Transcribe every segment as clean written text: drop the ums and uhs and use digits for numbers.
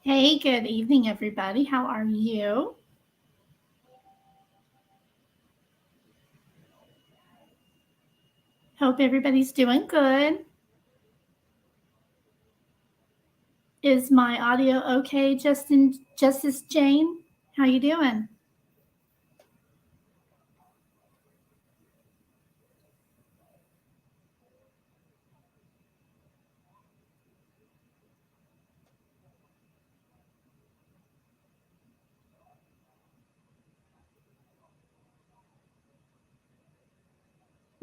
Hey, good evening, everybody. How are you? Hope everybody's doing good. Is my audio okay, Justice Jane? How you doing?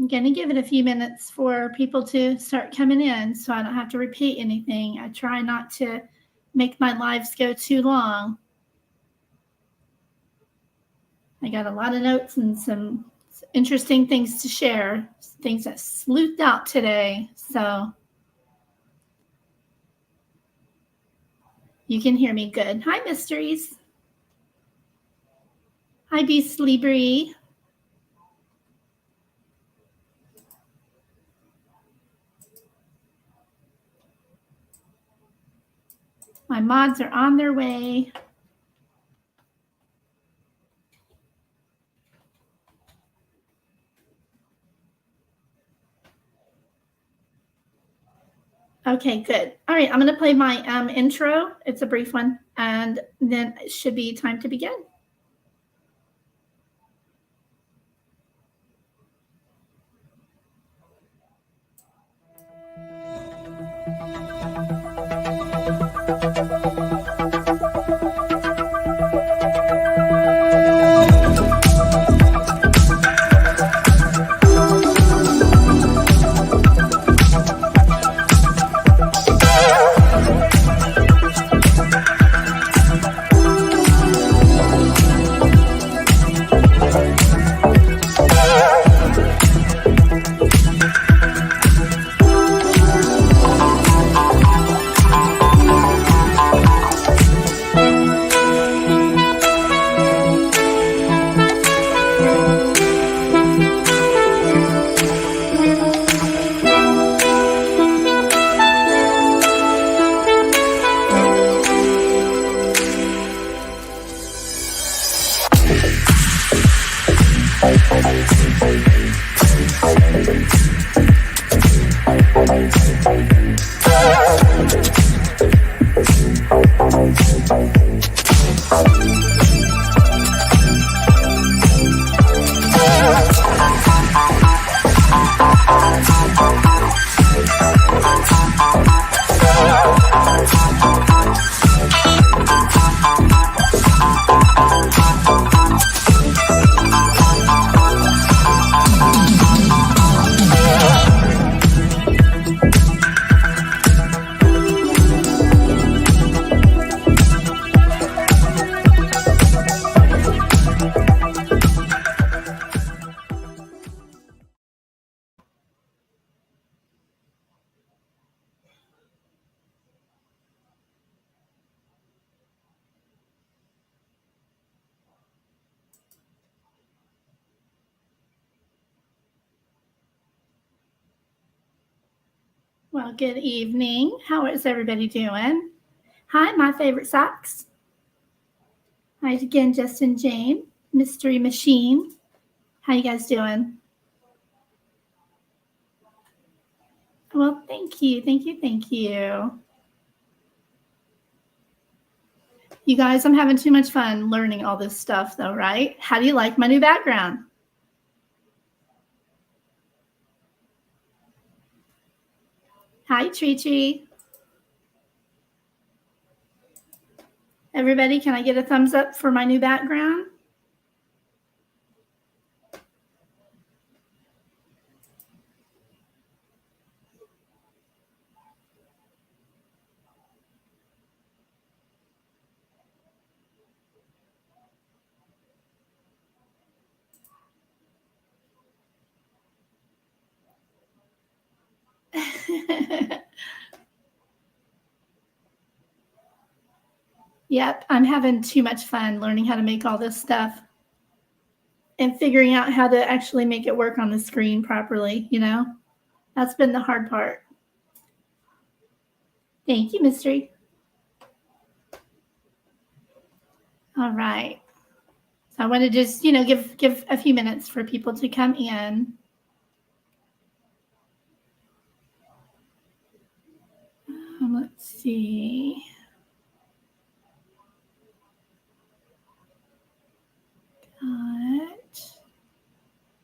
I'm going to give it a few minutes for people to start coming in so I don't have to repeat anything. I try not to make my lives go too long. I got a lot of notes and some interesting things to share, things that sleuthed out today. So you can hear me good. Hi, Mysteries. Hi, Beastly Bree. My mods are on their way. Okay, good. All right, I'm going to play my intro. It's a brief one, and then it should be time to begin. Well, good evening. How is everybody doing? Hi, my favorite socks. Hi again, Justin Jane, Mystery Machine. How you guys doing? Well, thank you. You guys, I'm having too much fun learning all this stuff, though, right? How do you like my new background? Hi, Tree. Everybody, can I get a thumbs up for my new background? Yep, I'm having too much fun learning how to make all this stuff and figuring out how to actually make it work on the screen properly, you know? That's been the hard part. Thank you, Mystery. All right. So I want to just, give a few minutes for people to come in. Let's see.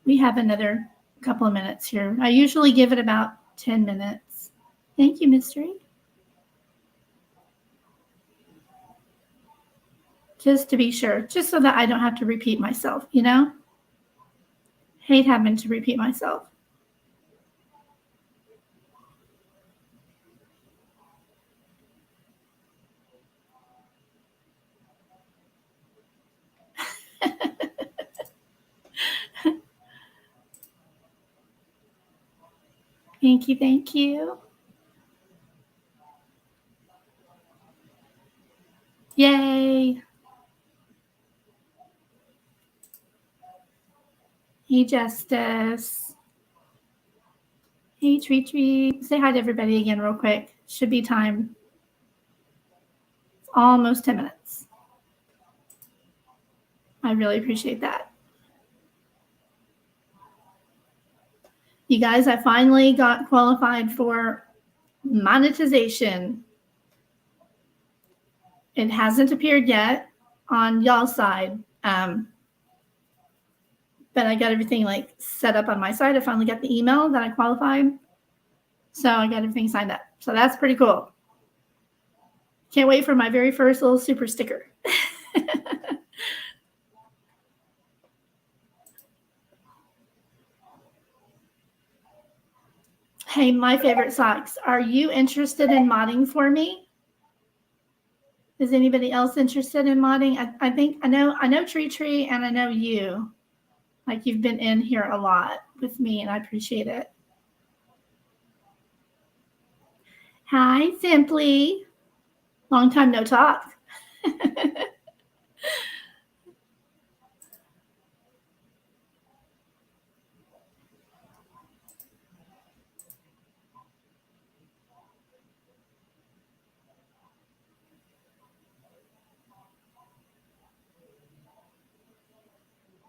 We have another couple of minutes here. I usually give it about 10 minutes. Thank you, Mystery. Just to be sure, just so that I don't have to repeat myself, Hate having to repeat myself. Thank you, thank you. Yay. Hey, Justice. Hey, Tree. Say hi to everybody again real quick. Should be time. It's almost 10 minutes. I really appreciate that. You guys, I finally got qualified for monetization. It hasn't appeared yet on y'all's side, but I got everything set up on my side. I finally got the email that I qualified, so I got everything signed up. So that's pretty cool. Can't wait for my very first little super sticker. Hey, my favorite socks. Are you interested in modding for me? Is anybody else interested in modding? I think I know Tree, and I know you. You've been in here a lot with me, and I appreciate it. Hi, Simply. Long time no talk.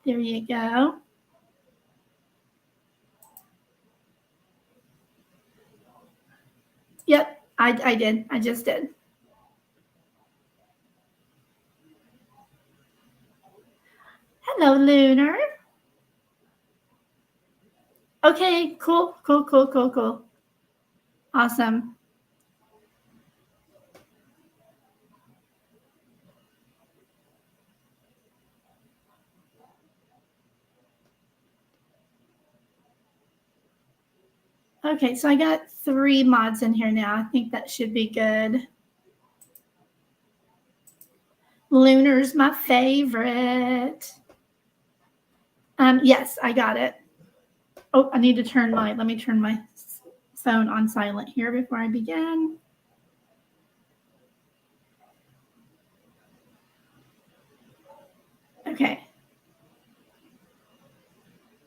There you go. Yep, I did. I just did. Hello, Lunar. Okay, cool. Awesome. Okay, so I got 3 mods in here now. I think that should be good. Lunar's my favorite. Yes, I got it. Oh, I need to let me turn my phone on silent here before I begin. Okay.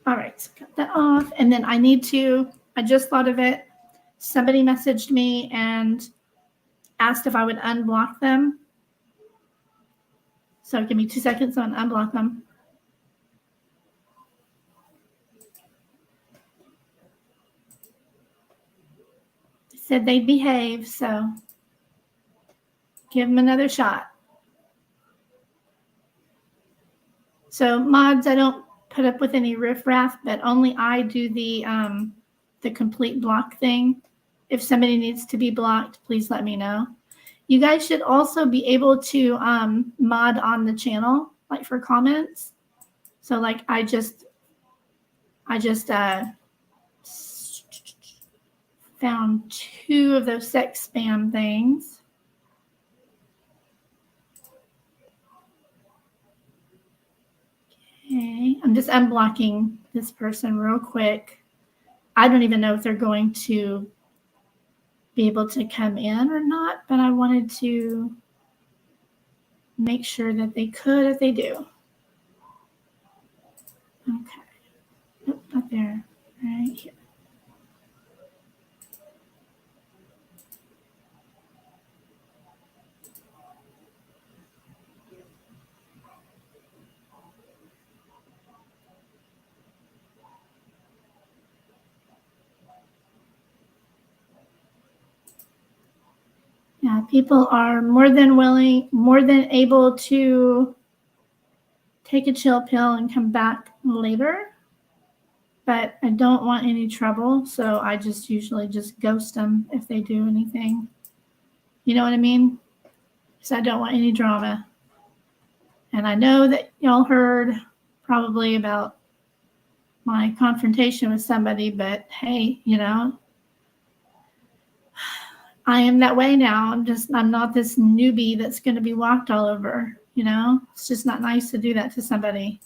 All right, cut that off. And then I just thought of it. Somebody messaged me and asked if I would unblock them. So give me 2 seconds so I can unblock them. They said they'd behave, so give them another shot. So mods, I don't put up with any riffraff, but only I do the complete block thing. If somebody needs to be blocked, please let me know. You guys should also be able to mod on the channel, for comments. So I just found 2 of those sex spam things. Okay, I'm just unblocking this person real quick. I don't even know if they're going to be able to come in or not, but I wanted to make sure that they could if they do. Okay. Nope, not there. Right here. Yeah, people are more than able to take a chill pill and come back later. But I don't want any trouble, so I just usually just ghost them if they do anything. You know what I mean? Because I don't want any drama. And I know that y'all heard probably about my confrontation with somebody, but hey, you know, I am that way now. I'm not this newbie that's going to be walked all over, you know? It's just not nice to do that to somebody.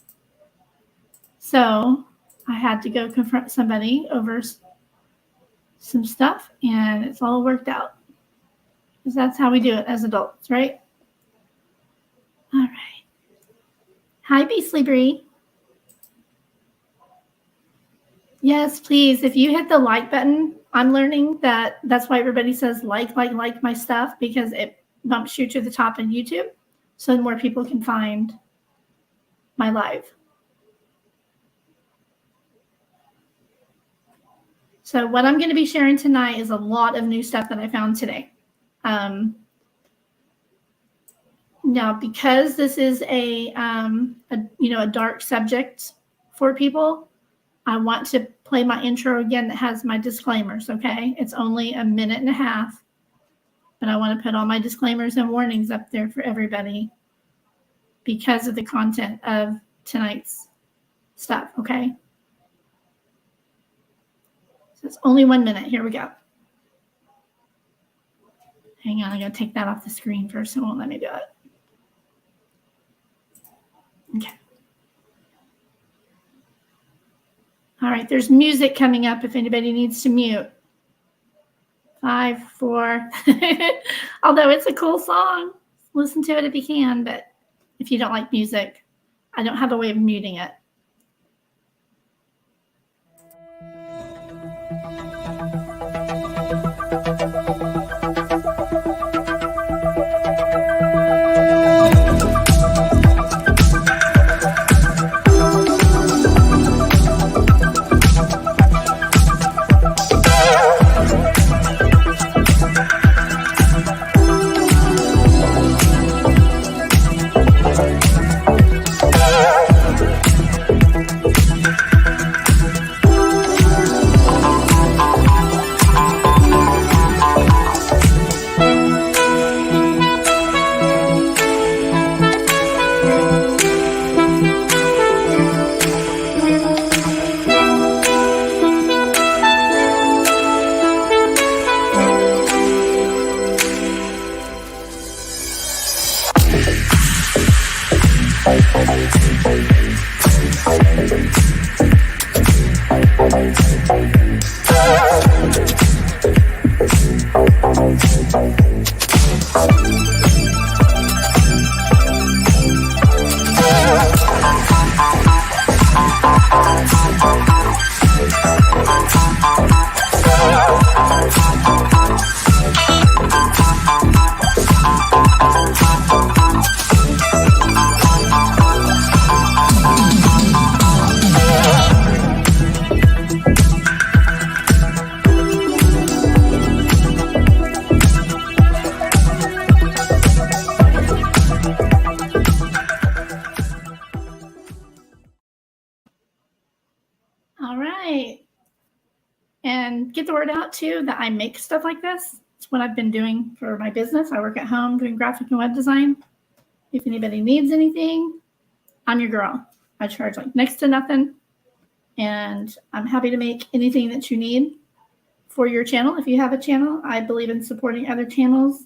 So I had to go confront somebody over some stuff, and it's all worked out. Because that's how we do it as adults, right? All right. Hi, Beasley Bree. Yes, please. If you hit the like button, I'm learning that's why everybody says like my stuff, because it bumps you to the top on YouTube so more people can find my live. So what I'm going to be sharing tonight is a lot of new stuff that I found today. Now, because this is a dark subject for people, I want to play my intro again that has my disclaimers, okay? It's only a minute and a half, but I want to put all my disclaimers and warnings up there for everybody because of the content of tonight's stuff, okay? So it's only 1 minute. Here we go. Hang on, I gotta take that off the screen first. It won't let me do it. Okay. All right, there's music coming up if anybody needs to mute. 5, 4. Although it's a cool song. Listen to it if you can, but if you don't like music, I don't have a way of muting it. Get the word out too that I make stuff like this. It's what I've been doing for my business. I work at home doing graphic and web design. If anybody needs anything, I'm your girl. I charge like next to nothing, and I'm happy to make anything that you need for your channel. If you have a channel, I believe in supporting other channels.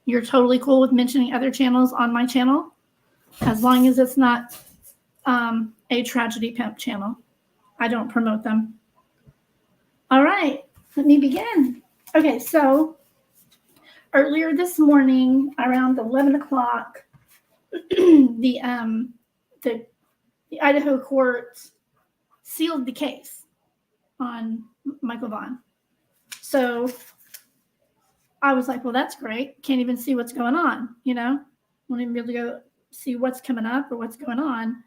You're totally cool with mentioning other channels on my channel, as long as it's not a tragedy pimp channel. I don't promote them. All right, let me begin. Okay, so earlier this morning, around 11 o'clock, the Idaho court sealed the case on Michael Vaughan. So I was like, well, that's great. Can't even see what's going on, you know? Won't even be able to go see what's coming up or what's going on.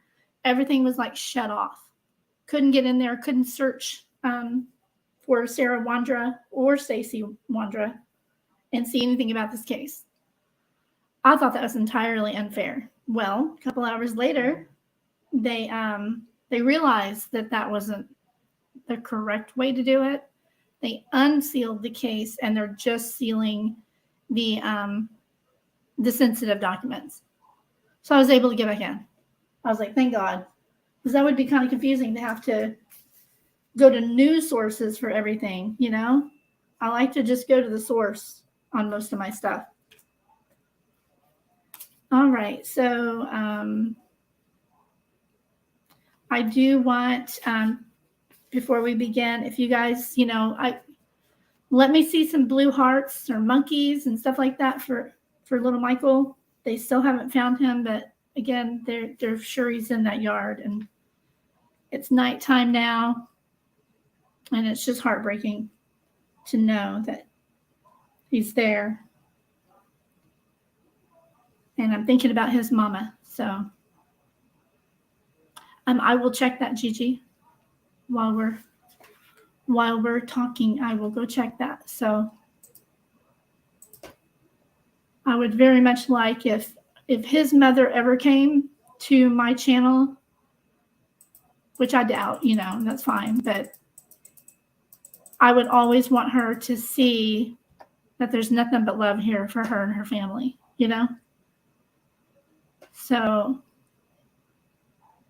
Everything was like shut off. Couldn't get in there, couldn't search for Sarah Wondra or Stacy Wondra and see anything about this case. I thought that was entirely unfair. Well, a couple hours later, they realized that that wasn't the correct way to do it. They unsealed the case, and they're just sealing the sensitive documents. So I was able to get back in. I was like, thank God, because that would be kind of confusing to have to go to news sources for everything, you know? I like to just go to the source on most of my stuff. All right, so I do want, before we begin, if you guys, you know, let me see some blue hearts or monkeys and stuff like that for little Michael. They still haven't found him, but again, they're sure he's in that yard, and it's nighttime now, and it's just heartbreaking to know that he's there. And I'm thinking about his mama, so I will check that, Gigi, while we're talking. I will go check that. So I would very much like if his mother ever came to my channel, which I doubt, you know, that's fine, but I would always want her to see that there's nothing but love here for her and her family, you know? So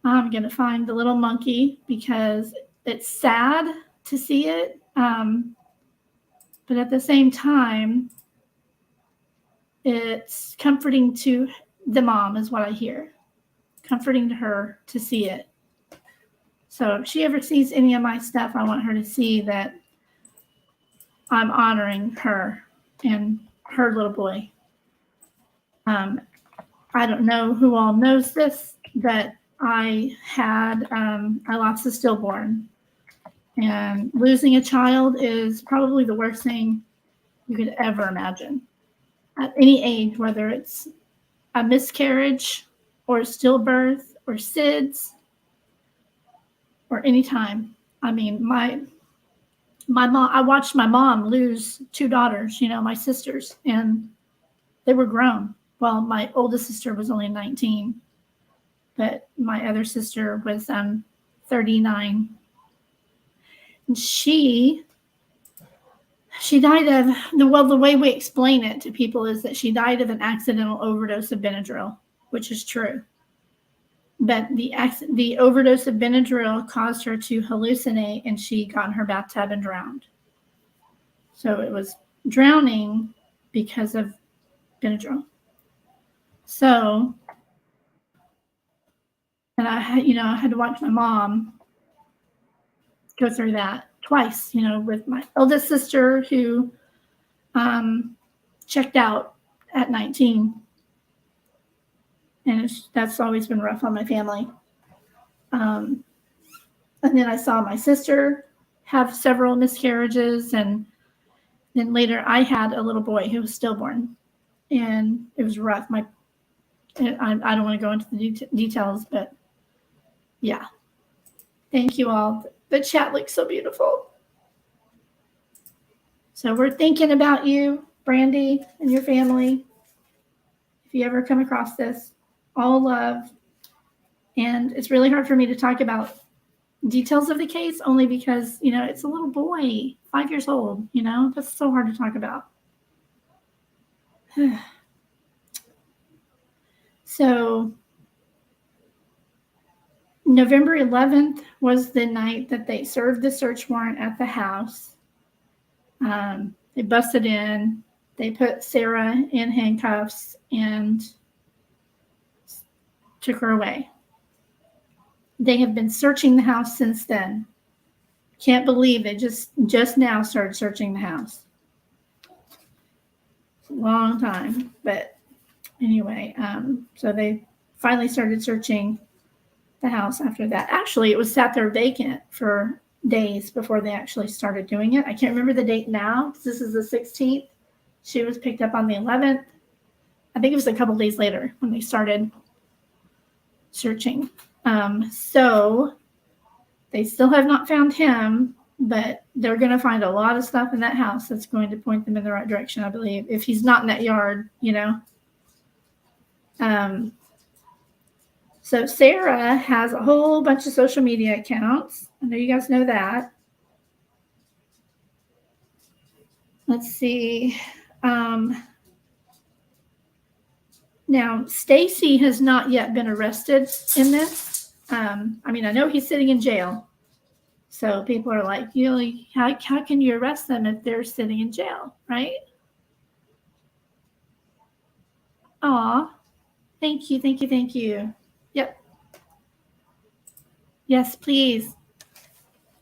I'm going to find the little monkey because it's sad to see it. But at the same time, it's comforting to the mom is what I hear. Comforting to her to see it. So if she ever sees any of my stuff, I want her to see that I'm honoring her and her little boy. I don't know who all knows this, but I lost a stillborn. And losing a child is probably the worst thing you could ever imagine. At any age, whether it's a miscarriage or stillbirth or SIDS or any time. I mean, my mom, I watched my mom lose 2 daughters, you know, my sisters, and they were grown. Well, my oldest sister was only 19, but my other sister was 39. And she died of, the way we explain it to people is that she died of an accidental overdose of Benadryl, which is true. But the overdose of Benadryl caused her to hallucinate, and she got in her bathtub and drowned. So it was drowning because of Benadryl. So, and I had to watch my mom go through that twice, you know, with my eldest sister who checked out at 19. And that's always been rough on my family. And then I saw my sister have several miscarriages, and then later I had a little boy who was stillborn, and it was rough. I don't want to go into the details, but yeah. Thank you all. The chat looks so beautiful. So we're thinking about you, Brandy, and your family. If you ever come across this, all love. And it's really hard for me to talk about details of the case only because, you know, it's a little boy, 5 years old, you know, that's so hard to talk about. So November 11th was the night that they served the search warrant at the house. They busted in, they put Sarah in handcuffs and took her away. They have been searching the house since then. Can't believe they just now started searching the house. Long time, but anyway, so they finally started searching the house after that. Actually, it was sat there vacant for days before they actually started doing it. I can't remember the date now. This is the 16th. She was picked up on the 11th. I think it was a couple days later when they started searching. So they still have not found him, But they're going to find a lot of stuff in that house that's going to point them in the right direction, I believe, if he's not in that yard, you know. So Sarah has a whole bunch of social media accounts. I know you guys know that. Let's see. Now, Stacy has not yet been arrested in this. I mean, I know he's sitting in jail. So people are like, you know, how can you arrest them if they're sitting in jail, right? Aw, thank you, thank you, thank you. Yep. Yes, please.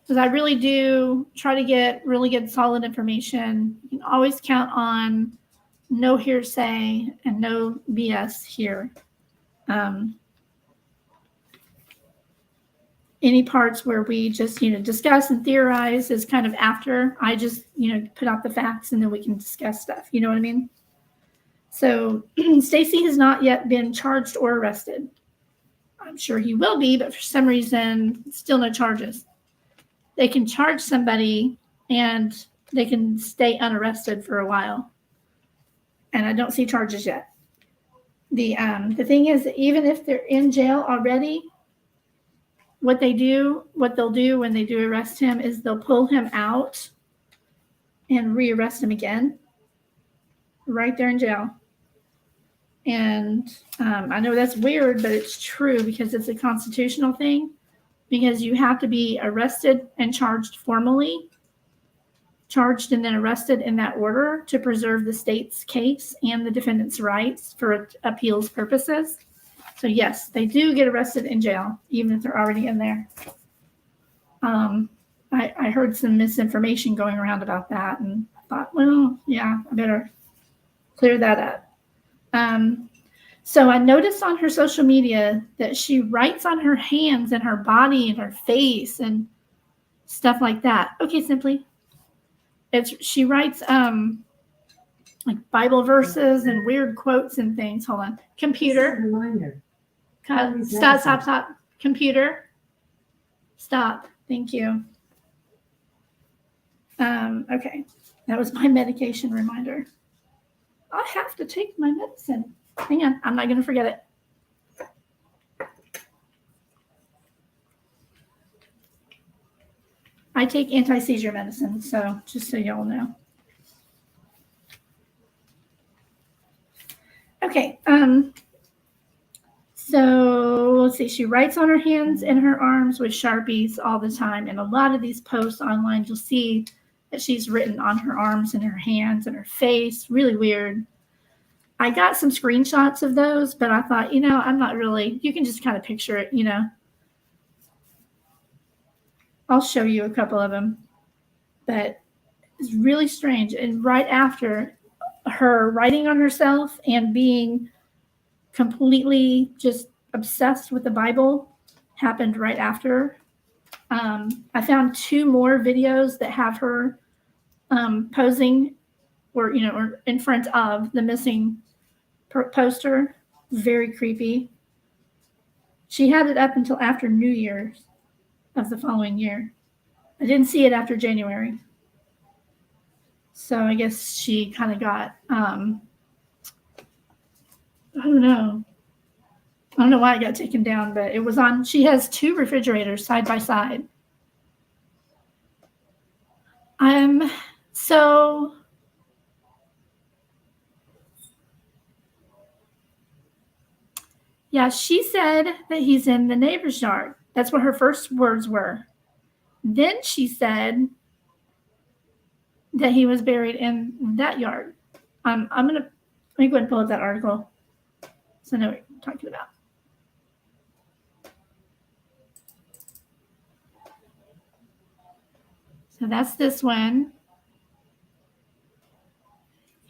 Because I really do try to get really good, solid information. You can always count on no hearsay and no BS here. Any parts where we just, you know, discuss and theorize is kind of after. I just, you know, put out the facts and then we can discuss stuff. You know what I mean? So Stacy has not yet been charged or arrested. I'm sure he will be, but for some reason, still no charges. They can charge somebody and they can stay unarrested for a while. And I don't see charges yet. The thing is that even if they're in jail already, what they'll do when they do arrest him is they'll pull him out and re-arrest him again right there in jail. And I know that's weird, but it's true because it's a constitutional thing, because you have to be arrested and charged formally, charged and then arrested in that order to preserve the state's case and the defendant's rights for appeals purposes. So yes, they do get arrested in jail, even if they're already in there. I heard some misinformation going around about that and thought, well, yeah, I better clear that up. So I noticed on her social media that she writes on her hands and her body and her face and stuff like that. Okay, Simply. She writes like Bible verses and weird quotes and things. Hold on. Computer. Reminder. Stop. Computer. Stop. Thank you. Okay. That was my medication reminder. I have to take my medicine. Hang on. I'm not going to forget it. I take anti-seizure medicine, so just so y'all know. Okay. So let's see. She writes on her hands and her arms with Sharpies all the time. And a lot of these posts online, you'll see that she's written on her arms and her hands and her face. Really weird. I got some screenshots of those, but I thought, you know, I'm not really, you can just kind of picture it, you know. I'll show you a couple of them. But it's really strange. And right after her writing on herself and being completely just obsessed with the Bible happened right after. I found 2 more videos that have her posing or in front of the missing poster. Very creepy. She had it up until after New Year's of the following year. I didn't see it after January. So I guess she kind of got, I don't know why it got taken down, but it was on, she has 2 refrigerators side by side. So yeah, she said that he's in the neighbor's yard. That's what her first words were. Then she said that he was buried in that yard. Let me go ahead and pull up that article so I know what you're talking about. So that's this one.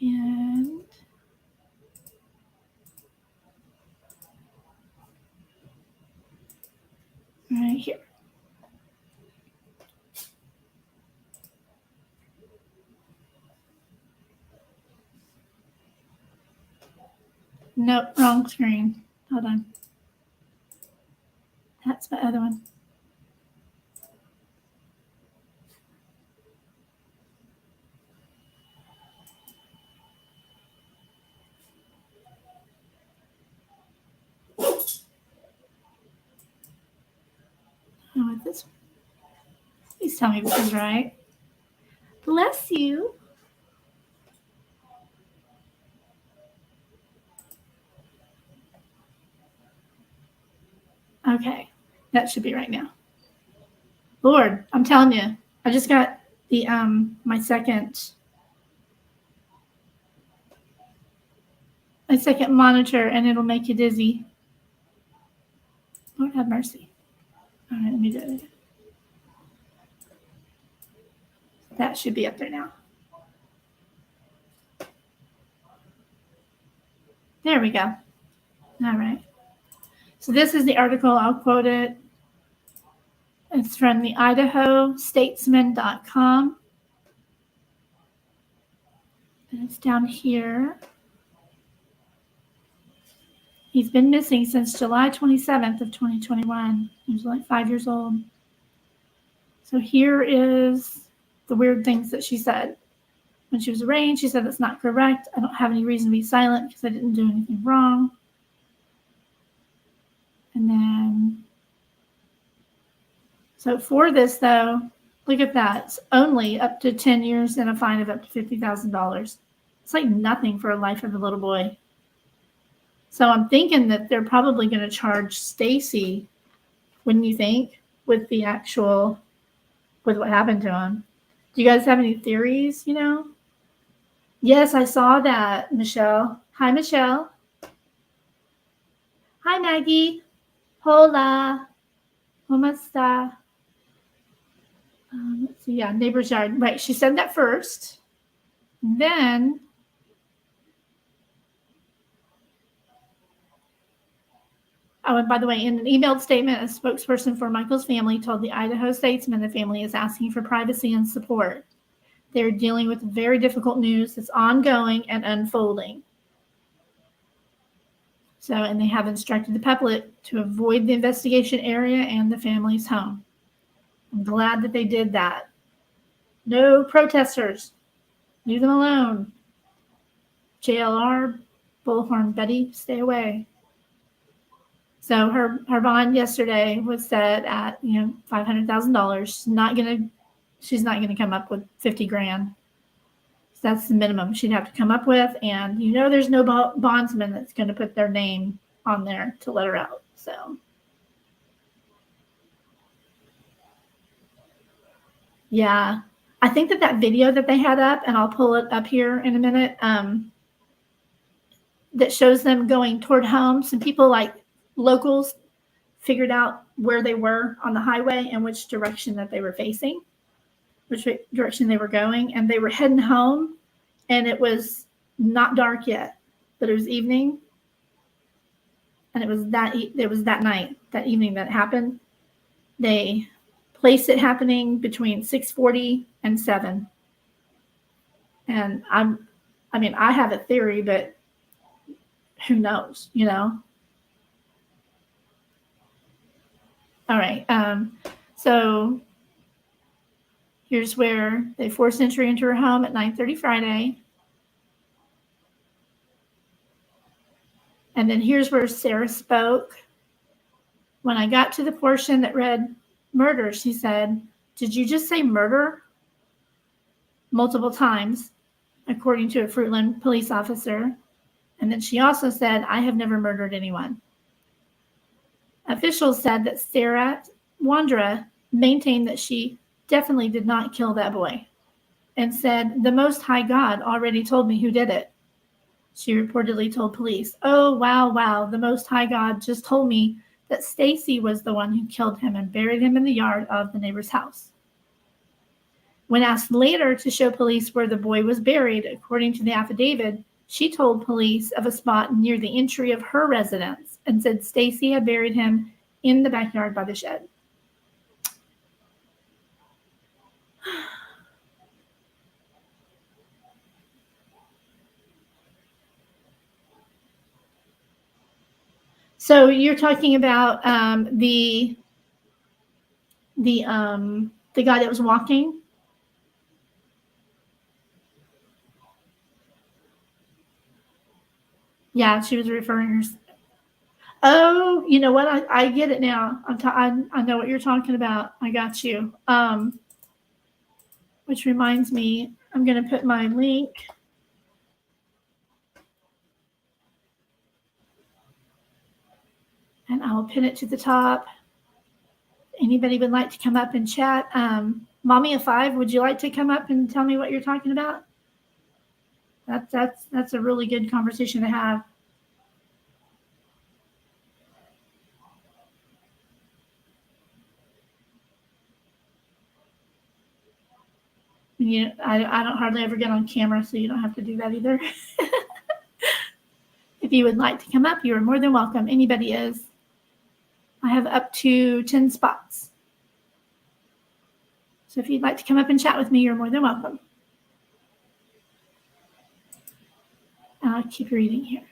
And right here. Nope, wrong screen. Hold on. That's my other one. if this. Please tell me this is right. Bless you. Okay, that should be right now. Lord, I'm telling you, I just got the my second monitor, and it'll make you dizzy. Lord have mercy. All right, let me do it. That should be up there now. There we go. All right. So this is the article. I'll quote it. It's from the IdahoStatesman.com. And it's down here. He's been missing since July 27th of 2021. He was like 5 years old. So here is the weird things that she said. When she was arraigned, she said that's not correct. I don't have any reason to be silent because I didn't do anything wrong. And then, so for this though, look at that. It's only up to 10 years and a fine of up to $50,000. It's like nothing for a life of a little boy. So I'm thinking that they're probably going to charge Stacy, wouldn't you think, with what happened to him? Do you guys have any theories, Yes, I saw that, Michelle. Hi, Michelle. Hi, Maggie. Hola. ¿Cómo está? Let's see. Yeah, neighbor's yard. Right. She said that first. Then, oh, and by the way, in an emailed statement, a spokesperson for Michael's family told the Idaho Statesman the family is asking for privacy and support. They're dealing with very difficult news that's ongoing and unfolding. So, and they have instructed the public to avoid the investigation area and the family's home. I'm glad that they did that. No protesters. Leave them alone. JLR, Bullhorn Betty, stay away. So her bond yesterday was set at $500,000. She's not gonna come up with $50,000. So that's the minimum she'd have to come up with, and there's no bondsman that's going to put their name on there to let her out. So yeah, I think that video that they had up, and I'll pull it up here in a minute, that shows them going toward home. Some people, like locals, figured out where they were on the highway and which direction that they were facing, which direction they were going, and they were heading home, and it was not dark yet, but it was evening, and it was that night, that evening that happened. They placed it happening between 6:40 and 7. And I have a theory, but who knows, All right. So here's where they forced entry into her home at 9:30 Friday. And then here's where Sarah spoke. When I got to the portion that read murder, she said, "Did you just say murder?" Multiple times, according to a Fruitland police officer. And then she also said, "I have never murdered anyone." Officials said that Sarah Wondra maintained that she definitely did not kill that boy, and said, "The Most High God already told me who did it." She reportedly told police, "Oh, wow, the Most High God just told me that Stacy was the one who killed him and buried him in the yard of the neighbor's house." When asked later to show police where the boy was buried, according to the affidavit, she told police of a spot near the entry of her residence and said Stacy had buried him in the backyard by the shed. So you're talking about the guy that was walking? Yeah, she was referring her. Oh, you know what? I get it now. I know what you're talking about. I got you. Which reminds me, I'm going to put my link. And I'll pin it to the top. Anybody would like to come up and chat? Mommy of Five, would you like to come up and tell me what you're talking about? That's a really good conversation to have. I don't hardly ever get on camera, so you don't have to do that either. If you would like to come up, you are more than welcome. Anybody is. I have up to 10 spots. So if you'd like to come up and chat with me, you're more than welcome. I'll keep reading here.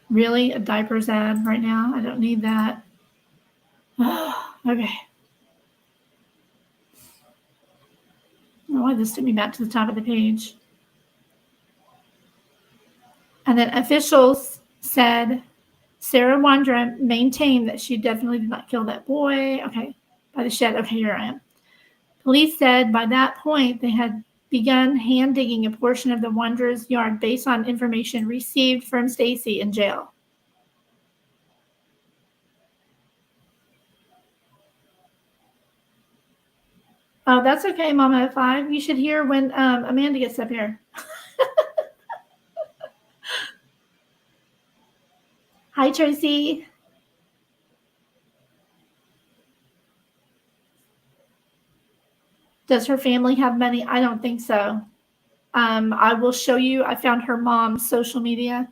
Really? A diapers ad right now? I don't need that. Oh, okay. I don't know why this took me back to the top of the page. And then officials said Sarah Wondra maintained that she definitely did not kill that boy. Okay, by the shed. Okay, here I am. Police said by that point they had begun hand digging a portion of the Wondra's yard based on information received from Stacy in jail. Oh, that's okay, Mama at 5. You should hear when Amanda gets up here. Hi, Tracy. Does her family have money? I don't think so. I will show you. I found her mom's social media.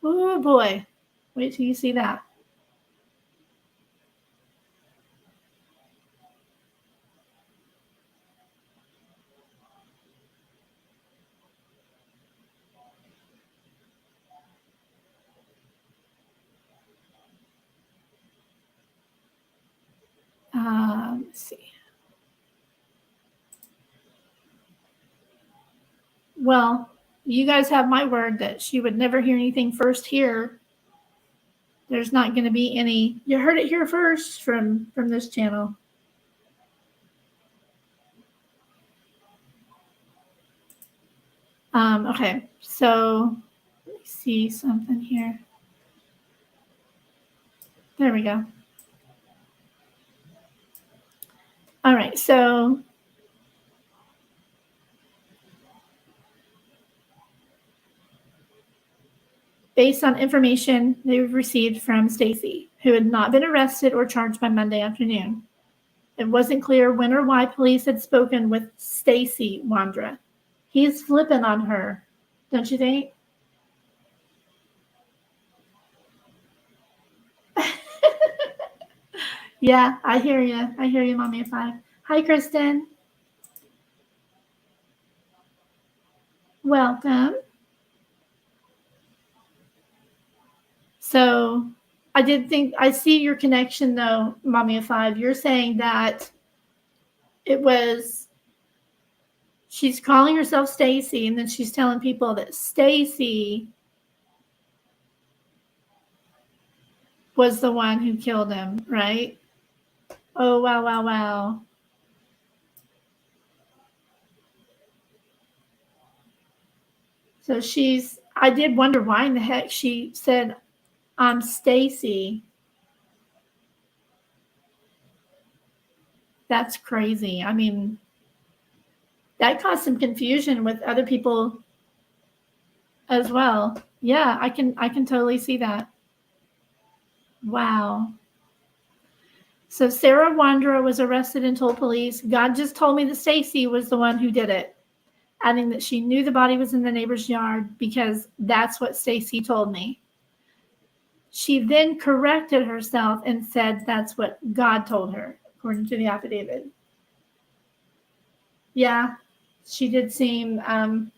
Oh, boy. Wait till you see that. Let's see. Well, you guys have my word that she would never hear anything first here. There's not going to be any. You heard it here first from this channel. Okay, so let me see something here. There we go. All right, so based on information they've received from Stacy, who had not been arrested or charged by Monday afternoon. It wasn't clear when or why police had spoken with Stacy Wondra. He's flipping on her, don't you think? Yeah, I hear you. I hear you, Mommy of 5. Hi, Kristen. Welcome. So I did think, I see your connection though, Mommy of 5. You're saying that it was, she's calling herself Stacy, and then she's telling people that Stacy was the one who killed him, right? Oh, wow, wow, wow. So I did wonder why in the heck she said, I'm Stacy. That's crazy. I mean, that caused some confusion with other people as well. Yeah, I can totally see that. Wow. So Sarah Wondra was arrested and told police, God just told me that Stacy was the one who did it, adding that she knew the body was in the neighbor's yard because that's what Stacy told me. She then corrected herself and said that's what God told her, according to the affidavit. Yeah, she did seem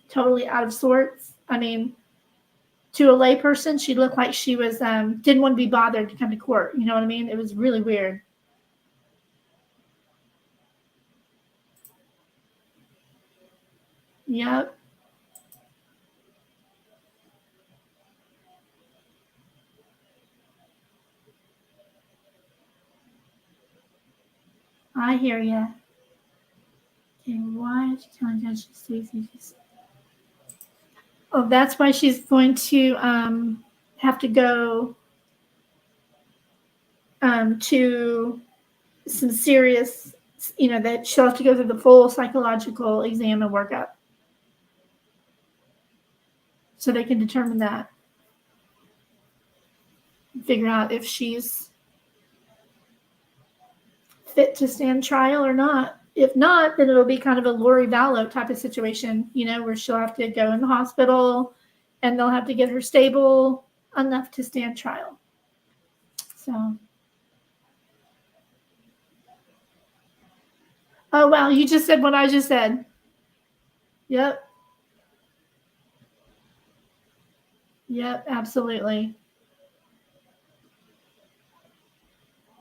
totally out of sorts. I mean, to a layperson, she looked like she was didn't want to be bothered to come to court. You know what I mean? It was really weird. Yep. I hear you. Okay, why is she telling Judge Stacy? Oh, that's why she's going to have to go to some serious, that she'll have to go through the full psychological exam and workup so they can determine that. Figure out if she's fit to stand trial or not. If not, then it'll be kind of a Lori Vallow type of situation, where she'll have to go in the hospital and they'll have to get her stable enough to stand trial. So. Oh, wow. You just said what I just said. Yep. Yep, absolutely.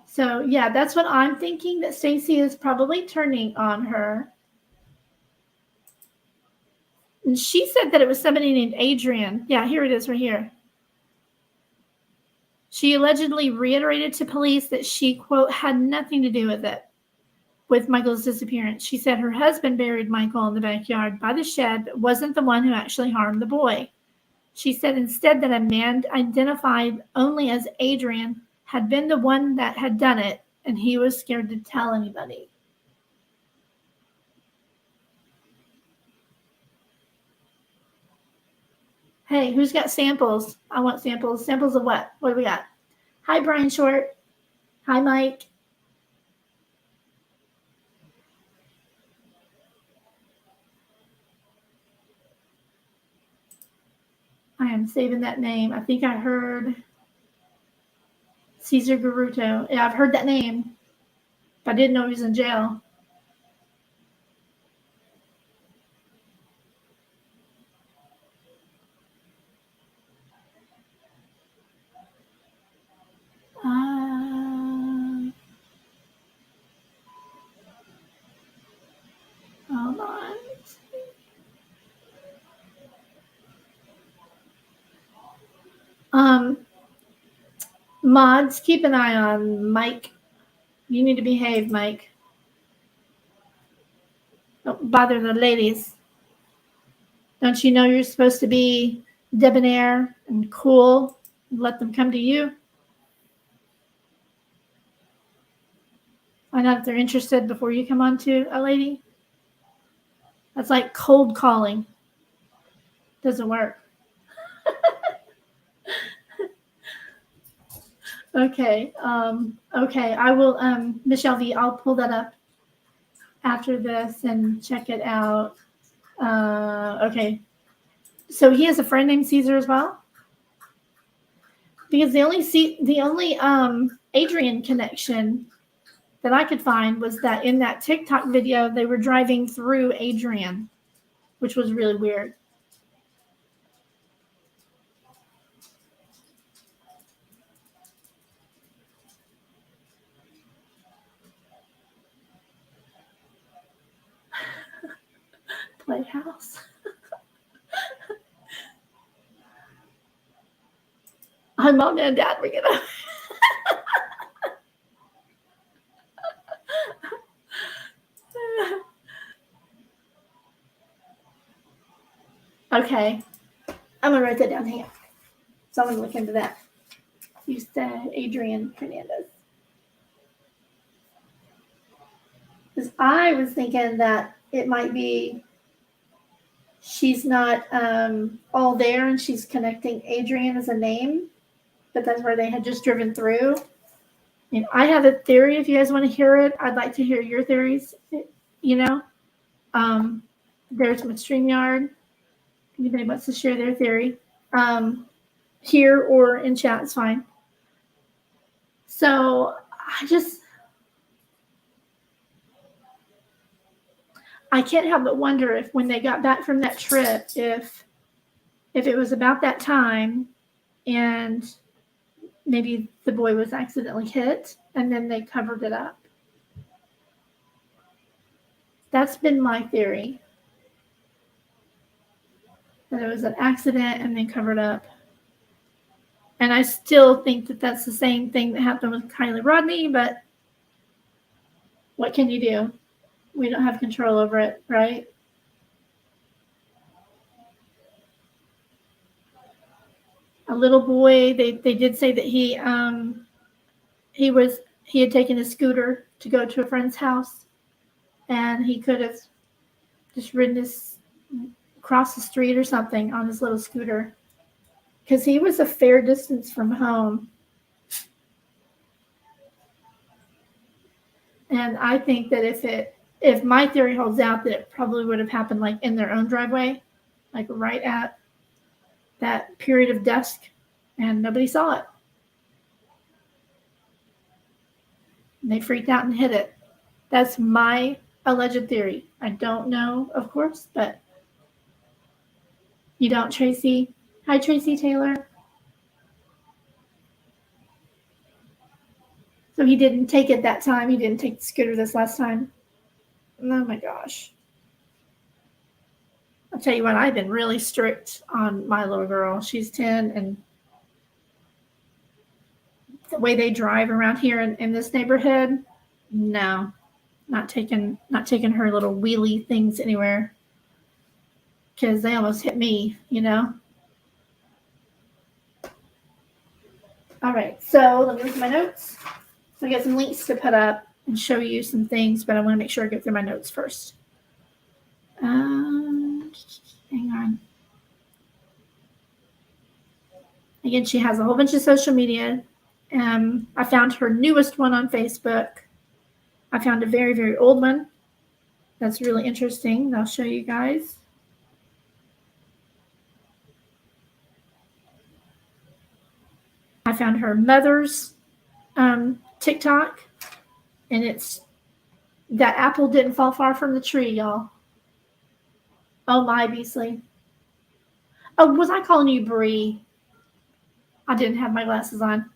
So, yeah, that's what I'm thinking, that Stacy is probably turning on her. And she said that it was somebody named Adrian. Yeah, here it is right here. She allegedly reiterated to police that she, quote, had nothing to do with it, with Michael's disappearance. She said her husband buried Michael in the backyard by the shed, but wasn't the one who actually harmed the boy. She said instead that a man identified only as Adrian had been the one that had done it, and he was scared to tell anybody. Hey, who's got samples? I want samples. Samples of what? What do we got? Hi, Brian Short. Hi, Mike. I am saving that name. I think I heard Cesar Garuto. Yeah, I've heard that name, but I didn't know he was in jail. Hold on. Mods, keep an eye on Mike. You need to behave, Mike. Don't bother the ladies. Don't you know you're supposed to be debonair and cool and let them come to you? Find out if they're interested before you come on to a lady. That's like cold calling. Doesn't work. Okay. Okay. I will, Michelle V, I'll pull that up after this and check it out. Okay. So he has a friend named Caesar as well? Because the only Adrian connection that I could find was that in that TikTok video, they were driving through Adrian, which was really weird. Playhouse. My mom and dad were gonna. Okay. I'm gonna write that down here. So I'm gonna look into that. You said Adrian Hernandez. Because I was thinking that it might be she's not all there and she's connecting Adrian as a name, but that's where they had just driven through. And I have a theory. If you guys want to hear it, I'd like to hear your theories. There's my StreamYard. Anybody wants to share their theory here or in chat, it's fine. So I can't help but wonder if when they got back from that trip, if it was about that time and maybe the boy was accidentally hit and then they covered it up. That's been my theory. That it was an accident and then covered up. And I still think that that's the same thing that happened with Kylie Rodney, but What can you do? We don't have control over it, right? A little boy, they did say that he had taken his scooter to go to a friend's house, and he could have just ridden across the street or something on his little scooter, because he was a fair distance from home. And I think that if my theory holds out, that it probably would have happened like in their own driveway, like right at that period of dusk, and nobody saw it. And they freaked out and hid it. That's my alleged theory. I don't know, of course, but you don't, Tracy? Hi, Tracy Taylor. So he didn't take it that time. He didn't take the scooter this last time. Oh my gosh. I'll tell you what, I've been really strict on my little girl. She's 10, and the way they drive around here in this neighborhood, no, not taking her little wheelie things anywhere, because they almost hit me, you know. All right, so let me look at my notes. So I got some links to put up and show you some things, but I want to make sure I get through my notes first. Hang on. Again, she has a whole bunch of social media. I found her newest one on Facebook. I found a very, very old one that's really interesting. I'll show you guys. I found her mother's TikTok, and it's that apple didn't fall far from the tree, y'all. Oh my, Beasley. Oh, was I calling you Bree? I didn't have my glasses on.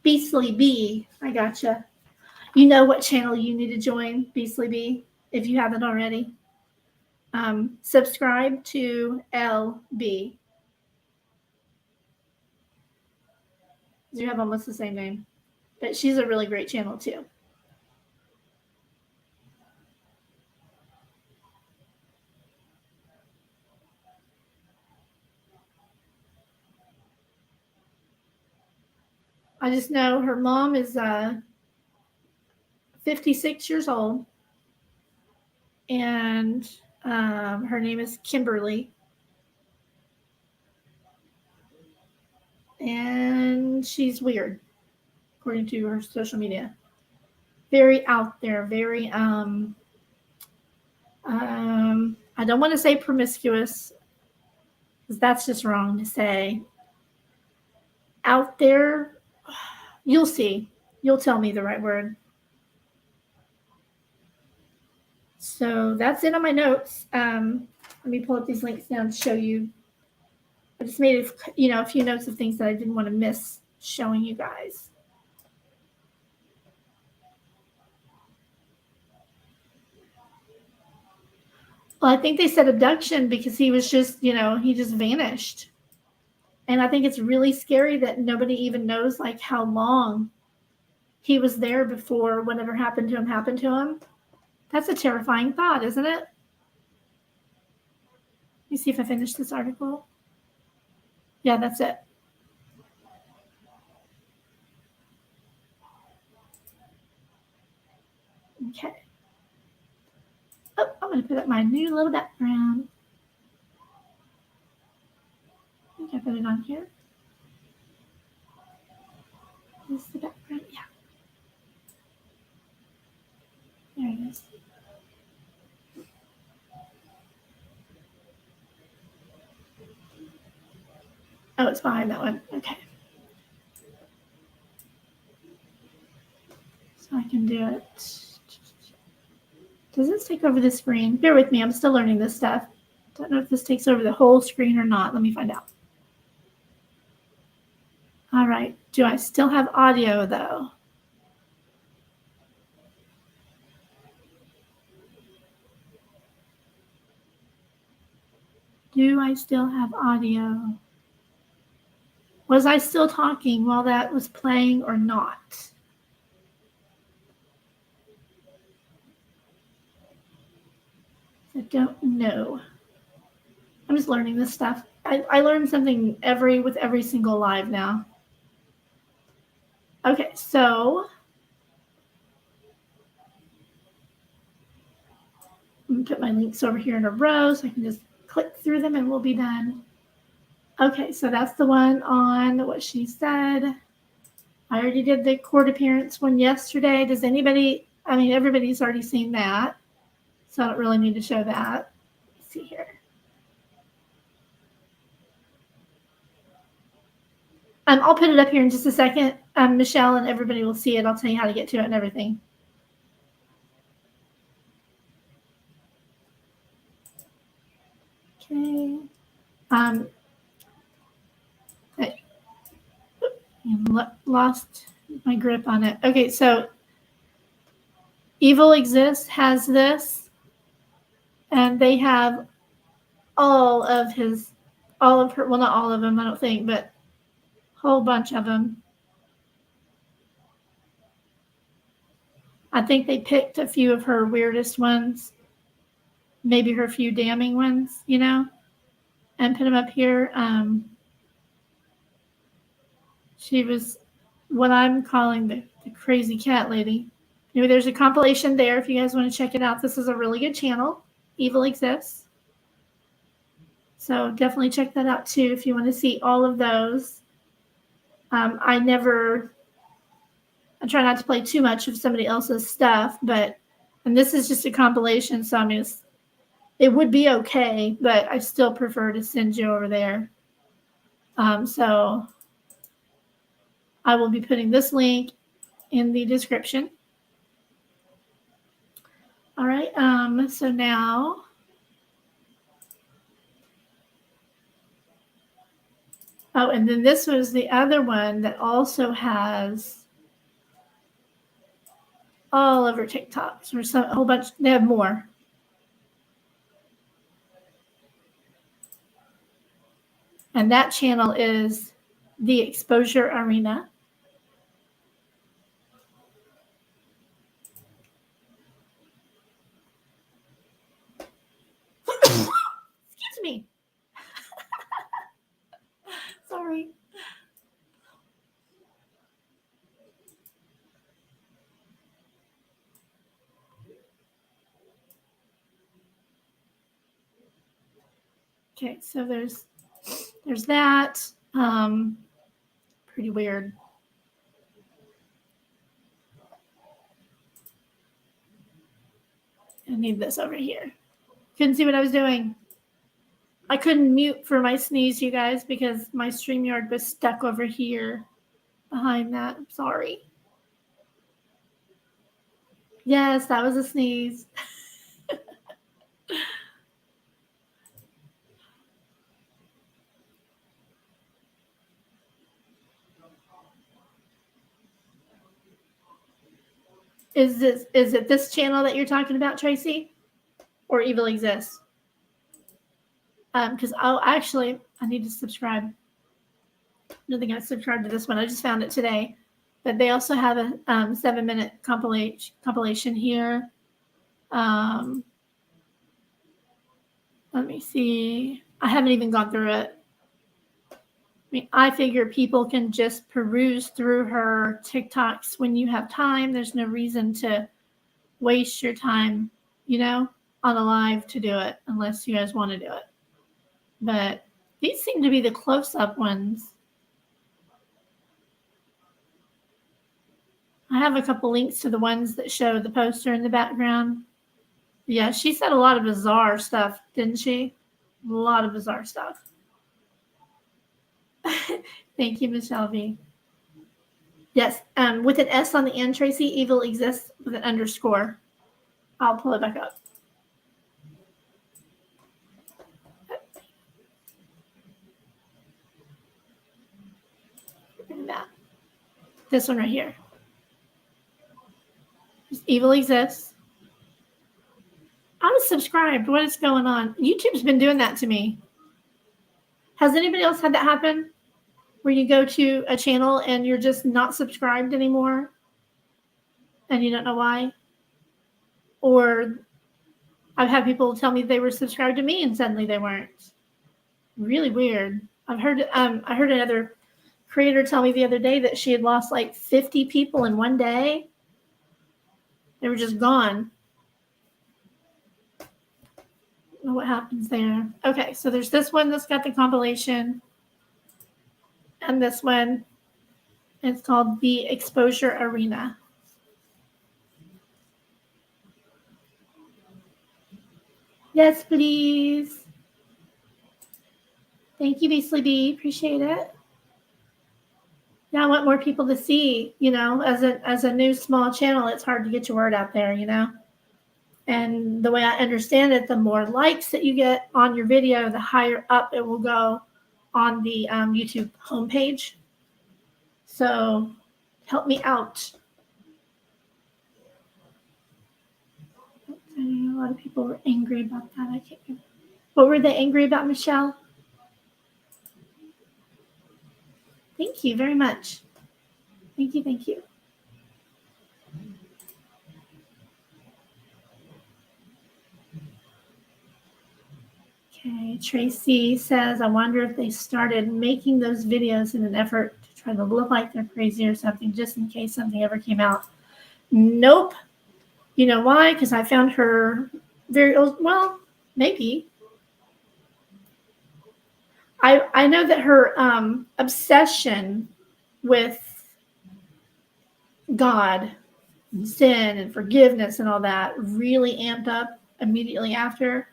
Beasley B, I gotcha. You know what channel you need to join, Beasley B, if you haven't already. Subscribe to LB. You have almost the same name, but she's a really great channel too. I just know her mom is 56 years old, and her name is Kimberly, and she's weird, according to her social media. Very out there, very I don't want to say promiscuous, because that's just wrong to say. Out there, you'll see. You'll tell me the right word. So that's it on my notes. Let me pull up these links now to show you. I just made a few notes of things that I didn't want to miss showing you guys. Well, I think they said abduction because he was just, he just vanished. And I think it's really scary that nobody even knows like how long he was there before whatever happened to him. That's a terrifying thought, isn't it? Let me see if I finished this article. Yeah, that's it. Okay. Oh, I'm going to put up my new little background. I think I put it on here. Is the background? Yeah. There it is. Oh, it's behind that one. Okay. So I can do it. Does this take over the screen? Bear with me. I'm still learning this stuff. Don't know if this takes over the whole screen or not. Let me find out. All right. Do I still have audio, though? Do I still have audio? Was I still talking while that was playing or not? I don't know. I'm just learning this stuff. I learn something with every single live now. Okay, so I'm going to put my links over here in a row so I can just click through them and we'll be done. Okay, so that's the one on what she said. I already did the court appearance one yesterday. Does anybody, I mean, everybody's already seen that, so I don't really need to show that. Let's see here. I'll put it up here in just a second. Michelle and everybody will see it. I'll tell you how to get to it and everything. Okay. I lost my grip on it. Okay, so Evil Exists has this, and they have all of her, well, not all of them, I don't think, but a whole bunch of them. I think they picked a few of her weirdest ones, maybe her few damning ones, you know, and put them up here. She was what I'm calling the crazy cat lady. Anyway, there's a compilation there if you guys want to check it out. This is a really good channel, Evil Exists. So definitely check that out too if you want to see all of those. I try not to play too much of somebody else's stuff, and this is just a compilation, so I mean, it would be okay, but I still prefer to send you over there. So I will be putting this link in the description. All right, so now and then this was the other one that also has all over TikToks or a whole bunch. They have more. And that channel is The Exposure Arena. Excuse me. Sorry. Okay, so there's that. Pretty weird. I need this over here. Couldn't see what I was doing. I couldn't mute for my sneeze, you guys, because my StreamYard was stuck over here behind that. I'm sorry. Yes, that was a sneeze. Is it this channel that you're talking about, Tracy? Or Evil Exists? Because I need to subscribe. I don't think I subscribed to this one. I just found it today. But they also have a 7-minute compilation here. Let me see. I haven't even gone through it. I mean, I figure people can just peruse through her TikToks when you have time. There's no reason to waste your time, you know, on a live to do it, unless you guys want to do it. But these seem to be the close-up ones. I have a couple links to the ones that show the poster in the background. Yeah, she said a lot of bizarre stuff, didn't she? A lot of bizarre stuff. Thank you, Michelle V. Yes, with an S on the end, Tracy, Evil Exists with an underscore. I'll pull it back up. That. This one right here. Evil Exists. I was subscribed. What is going on? YouTube's been doing that to me. Has anybody else had that happen? Where you go to a channel and you're just not subscribed anymore and you don't know why? Or I've had people tell me they were subscribed to me and suddenly they weren't. Really weird. I heard another creator tell me the other day that she had lost like 50 people in one day. They were just gone. I don't know what happens there. Okay, so there's this one that's got the compilation. And this one. It's called The Exposure Arena. Yes, please. Thank you, Beastly Bee. Appreciate it. Yeah, I want more people to see, as a new small channel, it's hard to get your word out there, And the way I understand it, the more likes that you get on your video, the higher up it will go on the YouTube homepage. So help me out. A lot of people were angry about that. I can't remember. What were they angry about, Michelle? Thank you very much. Thank you, thank you. Okay, Tracy says, I wonder if they started making those videos in an effort to try to look like they're crazy or something, just in case something ever came out. Nope. You know why? Because I found her very, well, maybe. I know that her obsession with God, and sin and forgiveness and all that really amped up immediately after.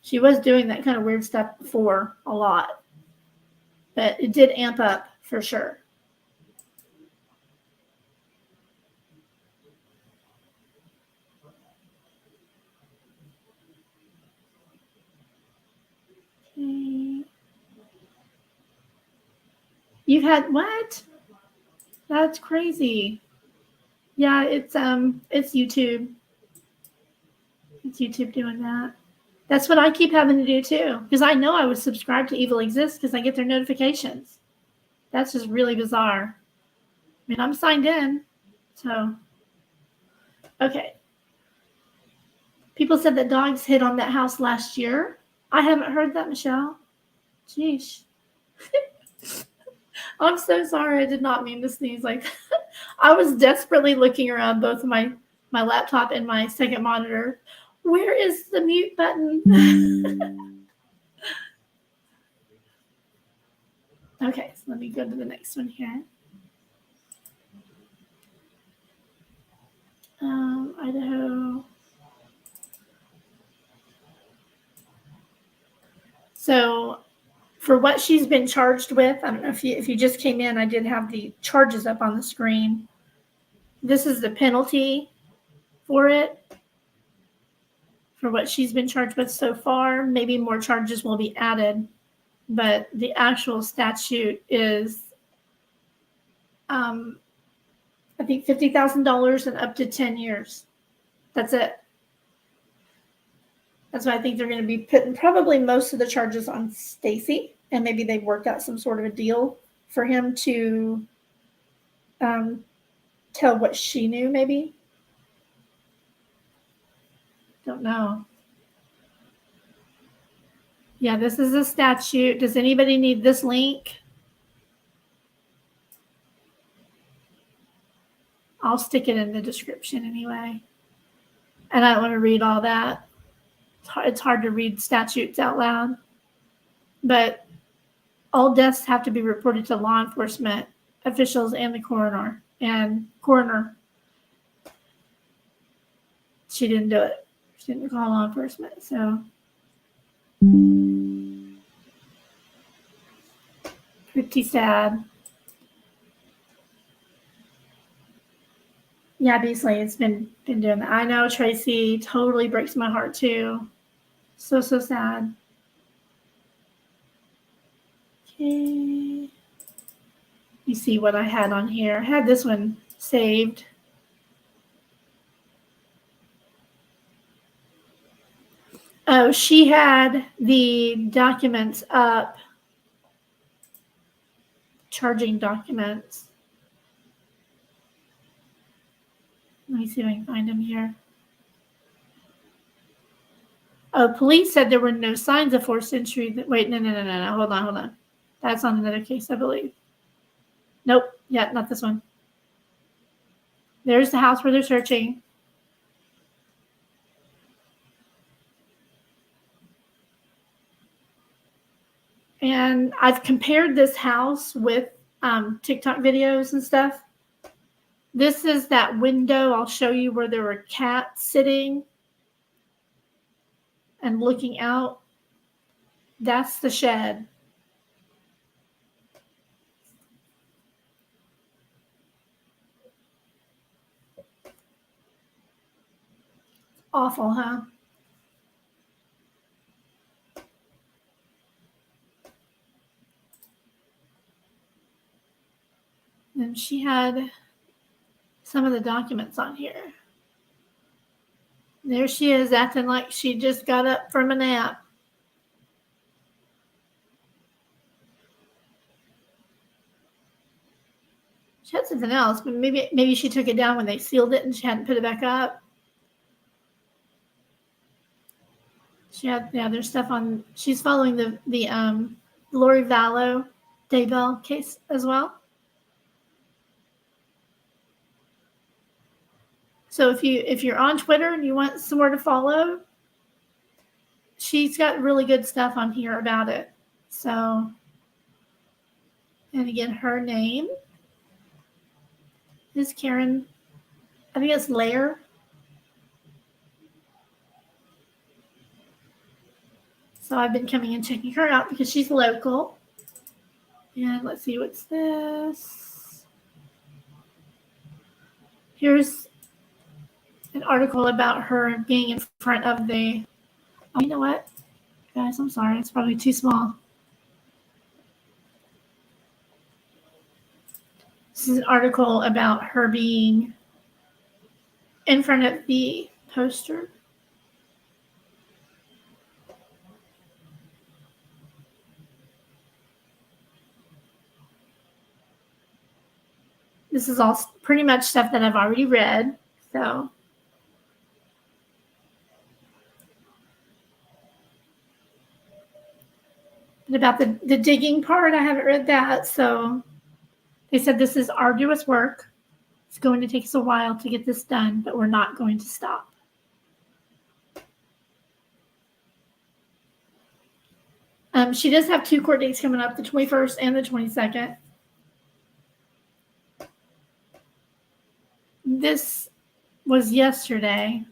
She was doing that kind of weird stuff before a lot, but it did amp up for sure. Okay. You've had what? That's crazy. Yeah, it's YouTube. It's YouTube doing that. That's what I keep having to do too, because I know I was subscribed to Evil Exists because I get their notifications. That's just really bizarre. I mean, I'm signed in, so okay. People said that dogs hit on that house last year. I haven't heard that, Michelle. Jeez. I'm so sorry. I did not mean to sneeze like that. I was desperately looking around both my laptop and my second monitor. Where is the mute button? Okay, so let me go to the next one here. Idaho. So for what she's been charged with, I don't know if you just came in, I did have the charges up on the screen. This is the penalty for it, for what she's been charged with so far. Maybe more charges will be added, but the actual statute is, I think $50,000 and up to 10 years. That's it. That's why I think they're going to be putting probably most of the charges on Stacy, and maybe they've worked out some sort of a deal for him to tell what she knew, maybe. Don't know. Yeah, this is a statute. Does anybody need this link? I'll stick it in the description anyway. And I don't want to read all that. It's hard to read statutes out loud. But all deaths have to be reported to law enforcement officials and the coroner. And coroner, she didn't do it. She didn't call law enforcement. So pretty sad. Yeah, Beasley, it's been doing that. I know, Tracy, totally breaks my heart too. So sad. Okay. You see what I had on here. I had this one saved. Oh, she had the documents up, charging documents. Let me see if I can find them here. Oh, police said there were no signs of forced entry. Wait, no. Hold on. That's on another case, I believe. Nope. Yeah, not this one. There's the house where they're searching. And I've compared this house with TikTok videos and stuff. This is that window I'll show you where there were cats sitting and looking out. That's the shed. Awful, huh? And she had some of the documents on here. There she is, acting like she just got up from a nap. She had something else, but maybe she took it down when they sealed it and she hadn't put it back up. She had, yeah, there's stuff on. She's following the Lori Vallow Daybell case as well. So if you're on Twitter and you want somewhere to follow, she's got really good stuff on here about it. So, and again, her name is Karen. I think it's Lair. So I've been coming and checking her out because she's local. And let's see, what's this? Here's an article about her being in front of the, oh, you know what? Guys, I'm sorry. It's probably too small. This is an article about her being in front of the poster. This is all pretty much stuff that I've already read. So, but about the digging part, I haven't read that. So they said this is arduous work. It's going to take us a while to get this done, but we're not going to stop. She does have 2 court dates coming up, the 21st and the 22nd. This was yesterday.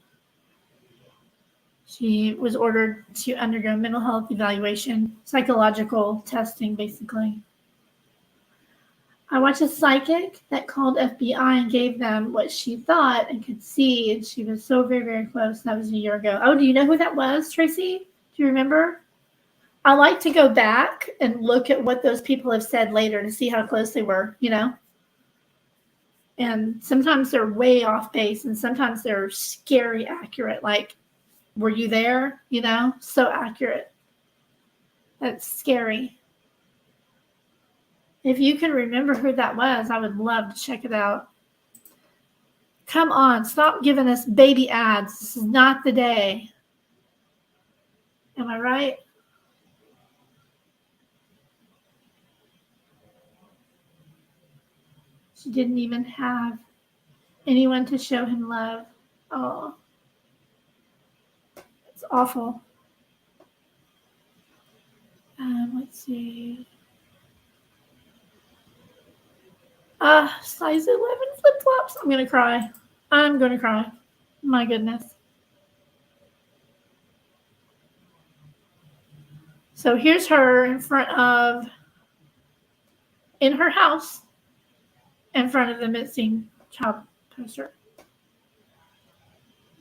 She was ordered to undergo mental health evaluation, psychological testing, basically. I watched a psychic that called FBI and gave them what she thought and could see, and she was so very, very close. That was a year ago. Oh, do you know who that was, Tracy? Do you remember? I like to go back and look at what those people have said later to see how close they were, you know? And sometimes they're way off base, and sometimes they're scary accurate. Like, were you there? You know, so accurate. That's scary. If you can remember who that was, I would love to check it out. Come on, stop giving us baby ads. This is not the day. Am I right? She didn't even have anyone to show him love. Oh, it's awful. Let's see. Size 11 flip-flops. I'm going to cry. I'm going to cry. My goodness. So here's her in front of, in her house, in front of the missing child poster.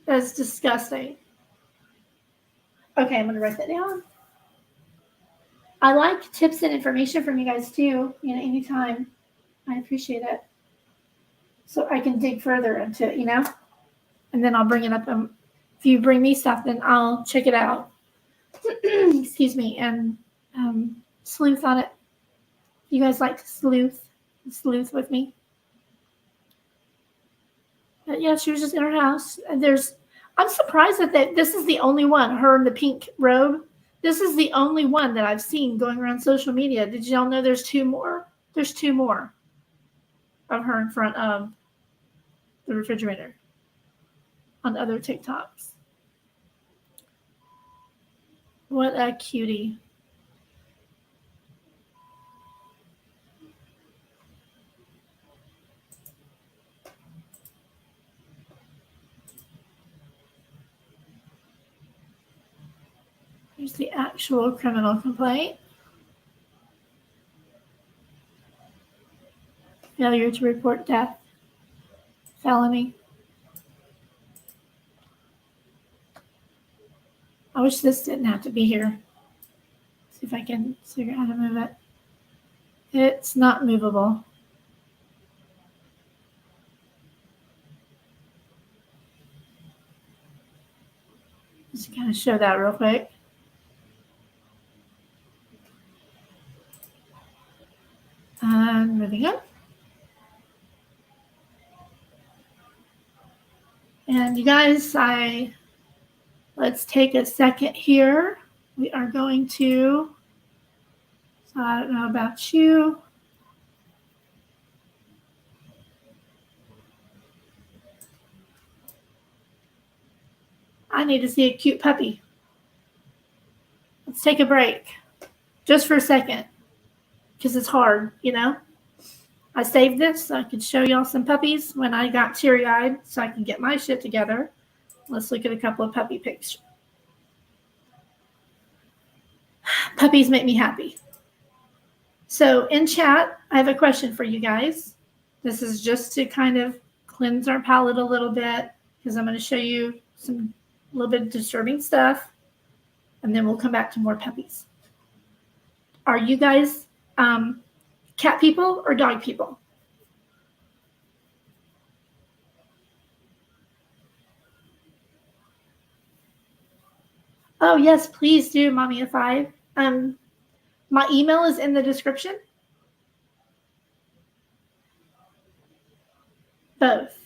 That's disgusting. Okay, I'm going to write that down. I like tips and information from you guys too, you know, anytime. I appreciate it. So I can dig further into it, you know? And then I'll bring it up. If you bring me stuff, then I'll check it out. Excuse me. And sleuth on it. You guys like to sleuth with me? But yeah, she was just in her house. And I'm surprised that this is the only one, her in the pink robe. This is the only one that I've seen going around social media. Did y'all know there's 2 more? There's 2 more of her in front of the refrigerator on other TikToks. What a cutie. Here's the actual criminal complaint. Failure to report death. Felony. I wish this didn't have to be here. See if I can figure out how to move it. It's not movable. Just kind of show that real quick. And moving up. And you guys, let's take a second here. We are going to, so I don't know about you. I need to see a cute puppy. Let's take a break just for a second because it's hard, you know. I saved this so I could show y'all some puppies when I got teary-eyed so I can get my shit together. Let's look at a couple of puppy pics. Puppies make me happy. So in chat, I have a question for you guys. This is just to kind of cleanse our palate a little bit because I'm going to show you a little bit of disturbing stuff, and then we'll come back to more puppies. Are you guys cat people or dog people? Oh, yes, please do, Mommy of 5. My email is in the description. Both.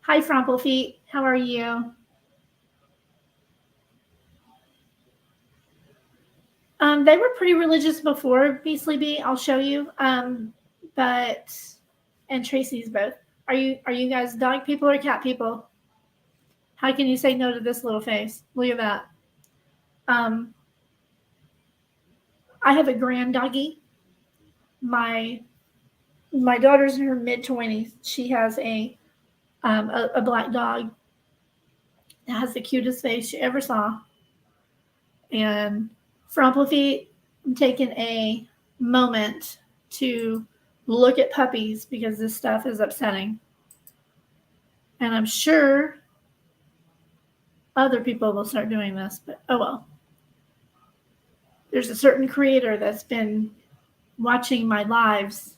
Hi, Frumple Feet. How are you? They were pretty religious before Beastly Bee. I'll show you. And Tracy's both. Are you guys dog people or cat people? How can you say no to this little face? Look at that. I have a grand doggy. My daughter's in her mid-20s. She has a black dog that has the cutest face you ever saw. And Frumple Feet, I'm taking a moment to look at puppies because this stuff is upsetting. And I'm sure other people will start doing this, but oh well. There's a certain creator that's been watching my lives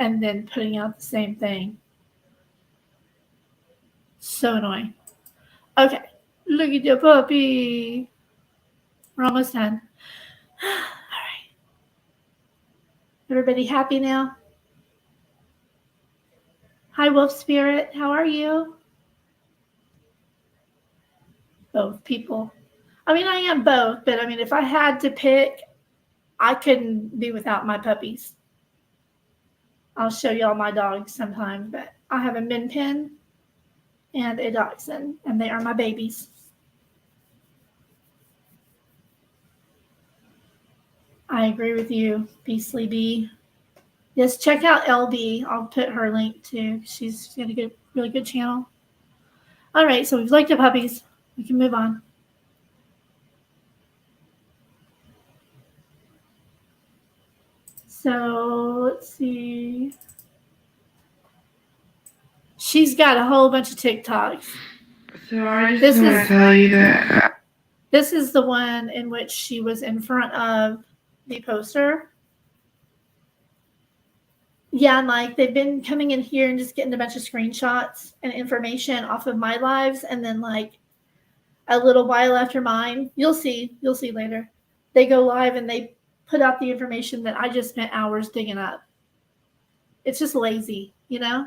and then putting out the same thing. So annoying. Okay, look at your puppy. We're almost done. All right. Everybody happy now? Hi, Wolf Spirit. How are you? Both people. I mean, I am both, but I mean, if I had to pick, I couldn't be without my puppies. I'll show y'all my dogs sometime, but I have a Min Pin and a Dachshund, and they are my babies. I agree with you, Beastly Bee. Yes, check out LB. I'll put her link too. She's got a really good channel. All right, so we've looked at puppies. We can move on. So let's see. She's got a whole bunch of TikToks. So I just want to tell you that this is the one in which she was in front of the poster. Yeah, and like they've been coming in here and just getting a bunch of screenshots and information off of my lives, and then like a little while after mine, you'll see later, they go live and they put out the information that I just spent hours digging up. It's just lazy, you know?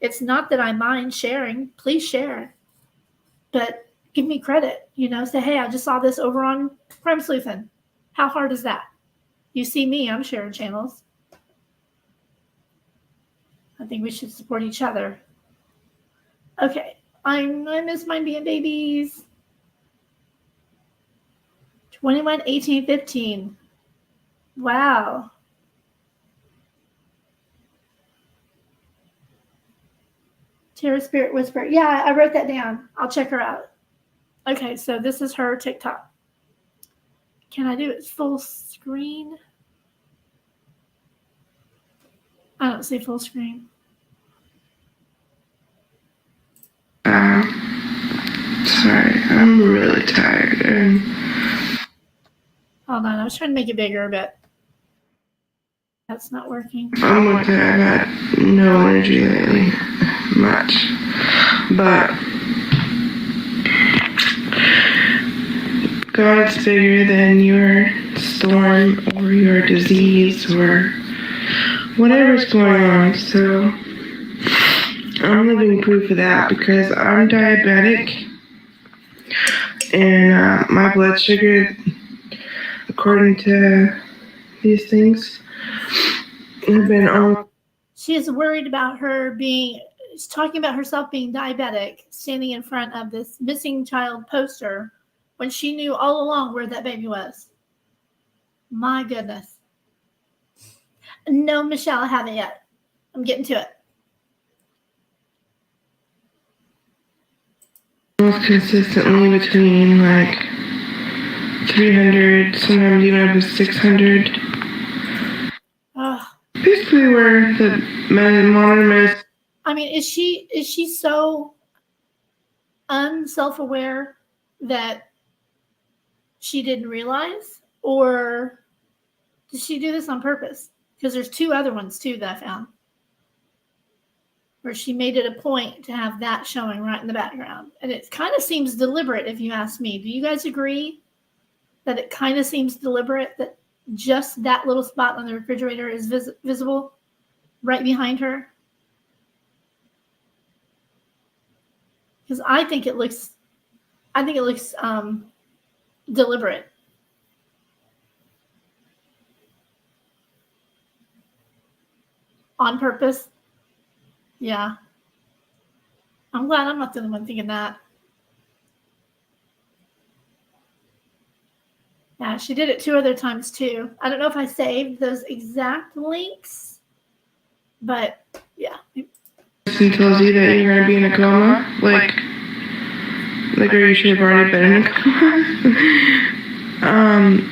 It's not that I mind sharing. Please share. but give me credit, say, hey, I just saw this over on Crime Sleuthing. How hard is that? You see me, I'm sharing channels. I think we should support each other. Okay, I miss my being babies. 21, 18, 15. Wow. Terror Spirit Whisper. Yeah, I wrote that down. I'll check her out. Okay, so this is her TikTok. Can I do it full screen? I don't see full screen. Sorry, I'm really tired. Hold on, I was trying to make it bigger, but that's not working. I'm with it. I've had no energy lately, much. But God's bigger than your storm or your disease or whatever's going on. So I'm living proof of that because I'm diabetic and my blood sugar, according to these things, have been on. She is worried about she's talking about herself being diabetic, standing in front of this missing child poster when she knew all along where that baby was. My goodness. No, Michelle, I haven't yet. I'm getting to it. Almost consistently between like 300, sometimes even up to 600. Basically where the modern medicine. I mean, is she so unself-aware that she didn't realize? Or did she do this on purpose? Because there's two other ones too that I found where she made it a point to have that showing right in the background. And it kind of seems deliberate, if you ask me. Do you guys agree that it kind of seems deliberate that just that little spot on the refrigerator is visible right behind her? Because I think it looks deliberate. On purpose. Yeah. I'm glad I'm not the only one thinking that. Yeah, she did it 2 other times too. I don't know if I saved those exact links, but yeah. It tells you that you're gonna be in a coma. Like are you sure you've already been in a coma?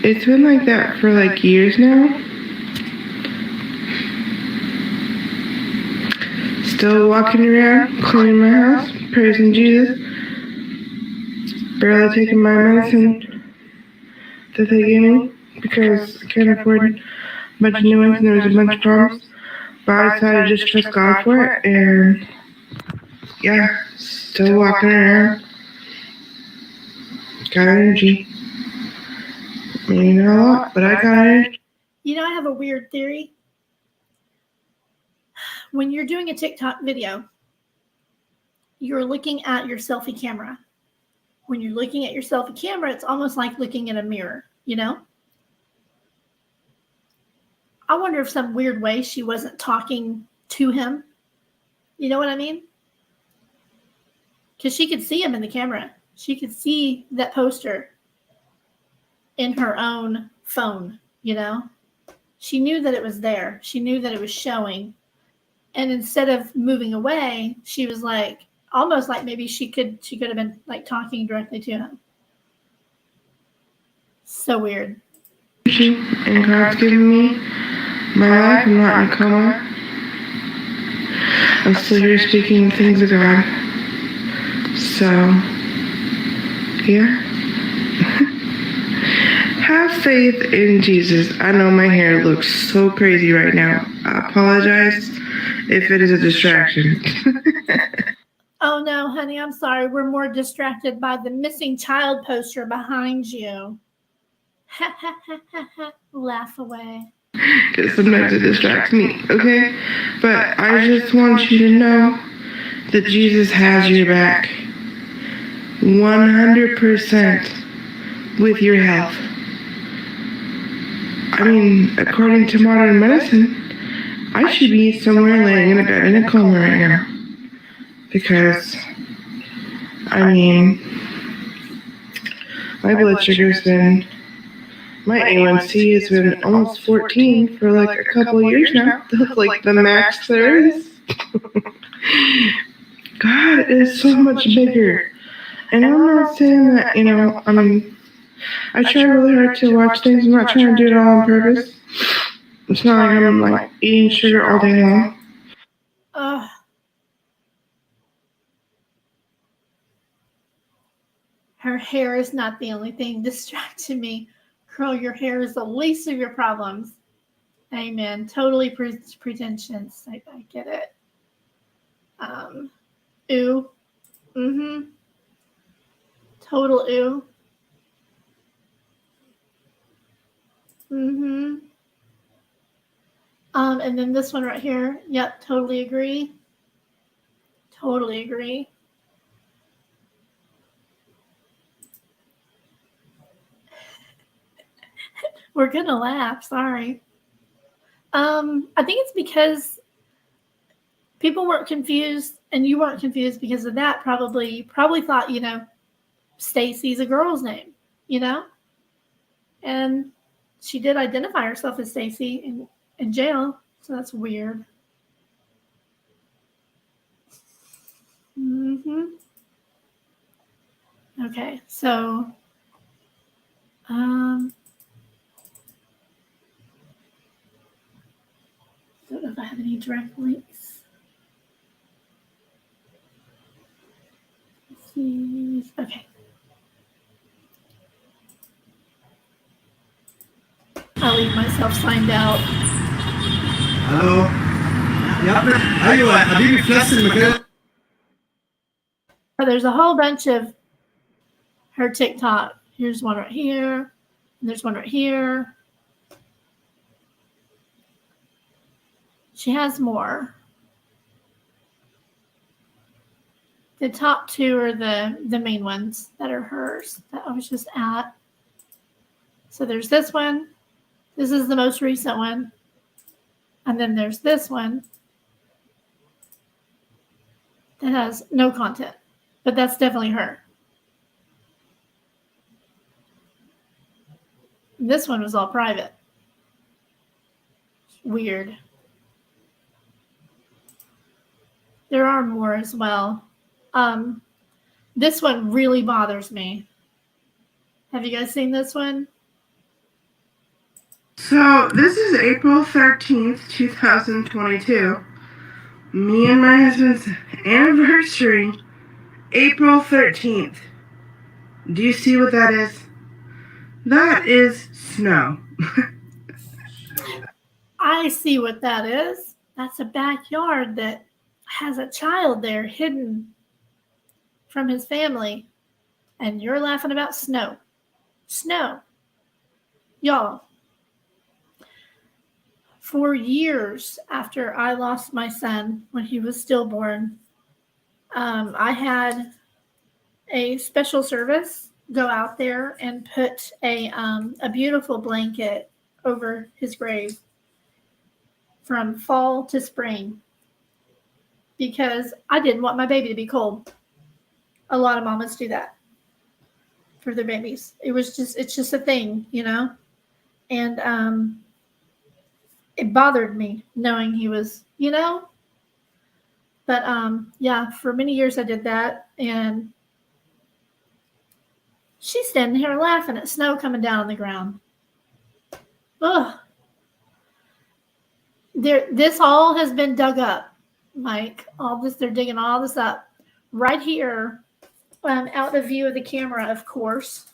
It's been like that for like years now. Still walking around, cleaning my house, praising Jesus. Barely taking my medicine that they gave me because I can't afford a bunch of new ones and there was a bunch of problems. But I decided to just trust God for it, and yeah, still walking around. Got energy. Maybe not a lot, but I got energy. I have a weird theory. When you're doing a TikTok video, you're looking at your selfie camera. When you're looking at your selfie camera, it's almost like looking in a mirror, I wonder if some weird way she wasn't talking to him. You know what I mean? Because she could see him in the camera. She could see that poster in her own phone, She knew that it was there. She knew that it was showing. And instead of moving away, she was like, almost like maybe she could have been like talking directly to him. So weird. And God's given me my life. I'm not in a coma. I'm still here speaking the things of God. So, yeah. Have faith in Jesus. I know my hair looks so crazy right now. I apologize if it is a distraction. Oh no, honey, I'm sorry. We're more distracted by the missing child poster behind you. Ha ha ha ha ha. Laugh away. Because sometimes it distracts me, okay? But I just want you to know that Jesus has your back. 100% with your health. I mean, according to modern medicine, I should be somewhere laying in a bed in a coma right now. Because, I mean, my blood sugar's been, my A1C has been almost 14 for like a couple of years now. That's like the max there is. God is so much bigger. And I'm not saying that, I try really hard to watch things. I'm not trying to do it all on purpose. It's not like I'm like eating sugar all day long. Her hair is not the only thing distracting me. Girl, your hair is the least of your problems. Amen. Totally pretentious. I get it. Ooh. Mm-hmm. Total ooh. Mm-hmm. And then this one right here. Yep, totally agree. Totally agree. We're gonna laugh, sorry. I think it's because people weren't confused and you weren't confused because of that. Probably thought, Stacy's a girl's name, and she did identify herself as Stacy in jail, so that's weird. Okay, so don't know if I have any direct links. Let's see. Okay. I'll leave myself signed out. الو ايوه يا حبيبي في نفس المكان. There's a whole bunch of her TikTok. Here's one right here, and there's one right here. She has more. The top two are the main ones that are hers that I was just at. So there's this one. This is the most recent one. And then there's this one that has no content, but that's definitely her. And this one was all private. Weird. There are more as well. This one really bothers me. Have you guys seen this one? So this is April 13th, 2022. Me and my husband's anniversary, April 13th. Do you see what that is? That is snow. I see what that is. That's a backyard that has a child there hidden from his family. And you're laughing about snow. Snow. Y'all, for years after I lost my son when he was stillborn, I had a special service go out there and put a beautiful blanket over his grave from fall to spring because I didn't want my baby to be cold. A lot of mamas do that for their babies. It's just a thing, and it bothered me knowing he was, but yeah, for many years I did that, and she's standing here laughing at snow coming down on the ground. Ugh. This all has been dug up, Mike. They're digging all this up. Right here, out of view of the camera, of course.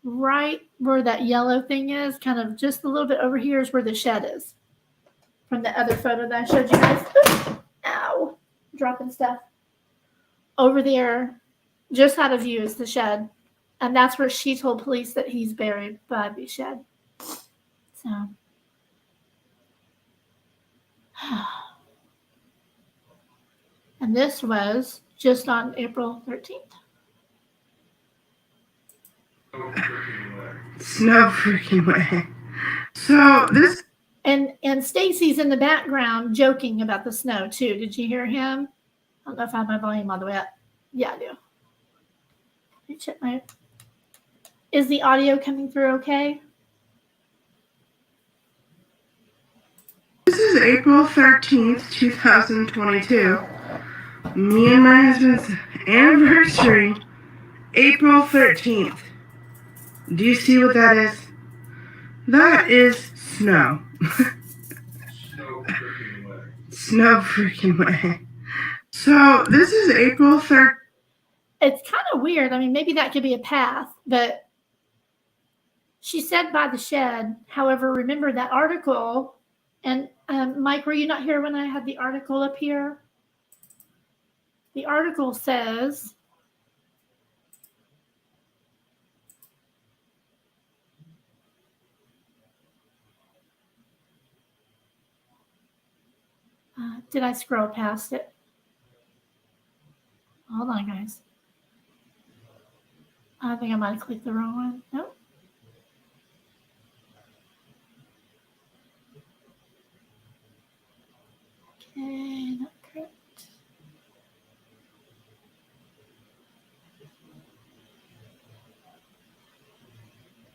Right where that yellow thing is, kind of just a little bit over here is where the shed is. From the other photo that I showed you guys. Ow. Dropping stuff. Over there, just out of view is the shed. And that's where she told police that he's buried by the shed. So. And this was just on April 13th. It's no freaking way. So this And Stacy's in the background joking about the snow too. Did you hear him? I don't know if I have my volume all the way up. Yeah, I do. Let me check my. Is the audio coming through okay? This is April 13th, 2022. Me and my husband's anniversary, April 13th. Do you see what that is? That is snow. Snow freaking way. So this is April 3rd. It's kind of weird. I mean, maybe that could be a path, but she said by the shed. However, remember that article, and Mike, were you not here when I had the article up here? The article says, did I scroll past it? Hold on, guys. I think I might have clicked the wrong one. Nope. Okay, not correct.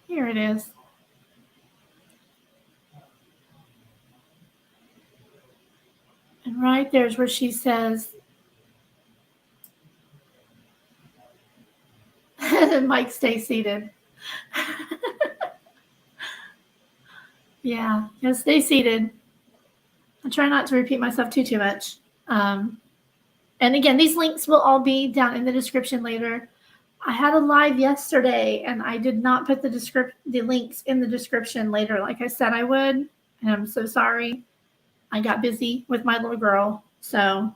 Here it is. And right there's where she says, Mike, stay seated. Yeah, stay seated. I try not to repeat myself too much. And again, these links will all be down in the description later. I had a live yesterday, and I did not put the links in the description later, like I said I would. And I'm so sorry. I got busy with my little girl, so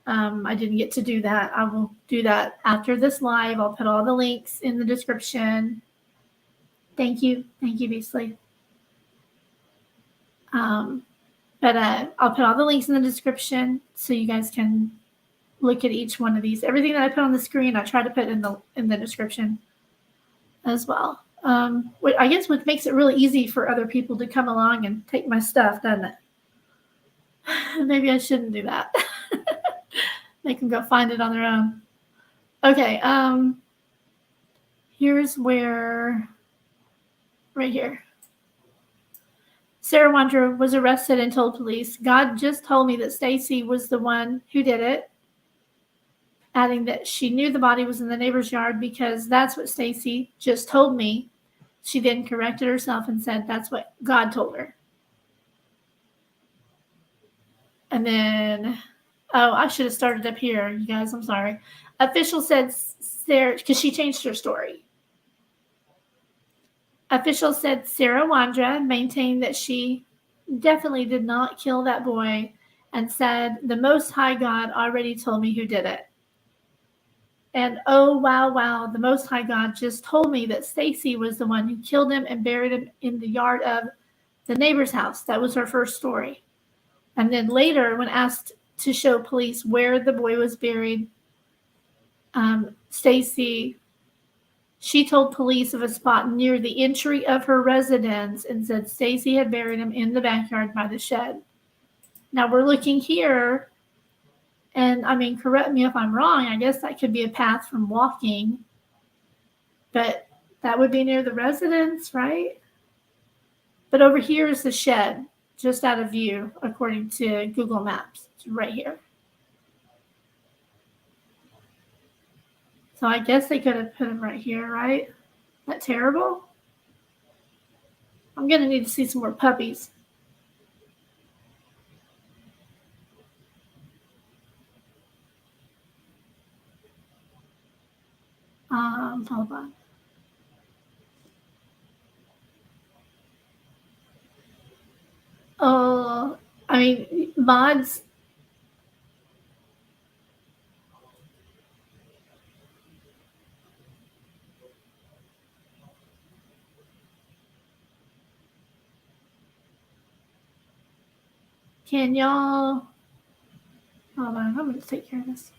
I didn't get to do that. I will do that after this live. I'll put all the links in the description. Thank you, Beasley. But I'll put all the links in the description so you guys can look at each one of these. Everything that I put on the screen, I try to put in the description as well. I guess what makes it really easy for other people to come along and take my stuff, doesn't it? Maybe I shouldn't do that. They can go find it on their own. Okay, here's where, right here. Sarah Wondra was arrested and told police, God just told me that Stacy was the one who did it, adding that she knew the body was in the neighbor's yard because that's what Stacy just told me. She then corrected herself and said that's what God told her. And then, I should have started up here, you guys. I'm sorry. Official said Sarah, because she changed her story. Officials said Sarah Wondra maintained that she definitely did not kill that boy and said the Most High God already told me who did it. And oh, wow, the Most High God just told me that Stacy was the one who killed him and buried him in the yard of the neighbor's house. That was her first story. And then later, when asked to show police where the boy was buried, Stacy, she told police of a spot near the entry of her residence and said Stacy had buried him in the backyard by the shed. Now we're looking here, and I mean, correct me if I'm wrong, I guess that could be a path from walking, but that would be near the residence, right? But over here is the shed, just out of view, according to Google Maps. It's right here. So I guess they could have put him right here, right? Isn't that terrible? I'm going to need to see some more puppies. Hold on. Oh, I mean, mods. Can y'all, hold on, I'm going to take care of this.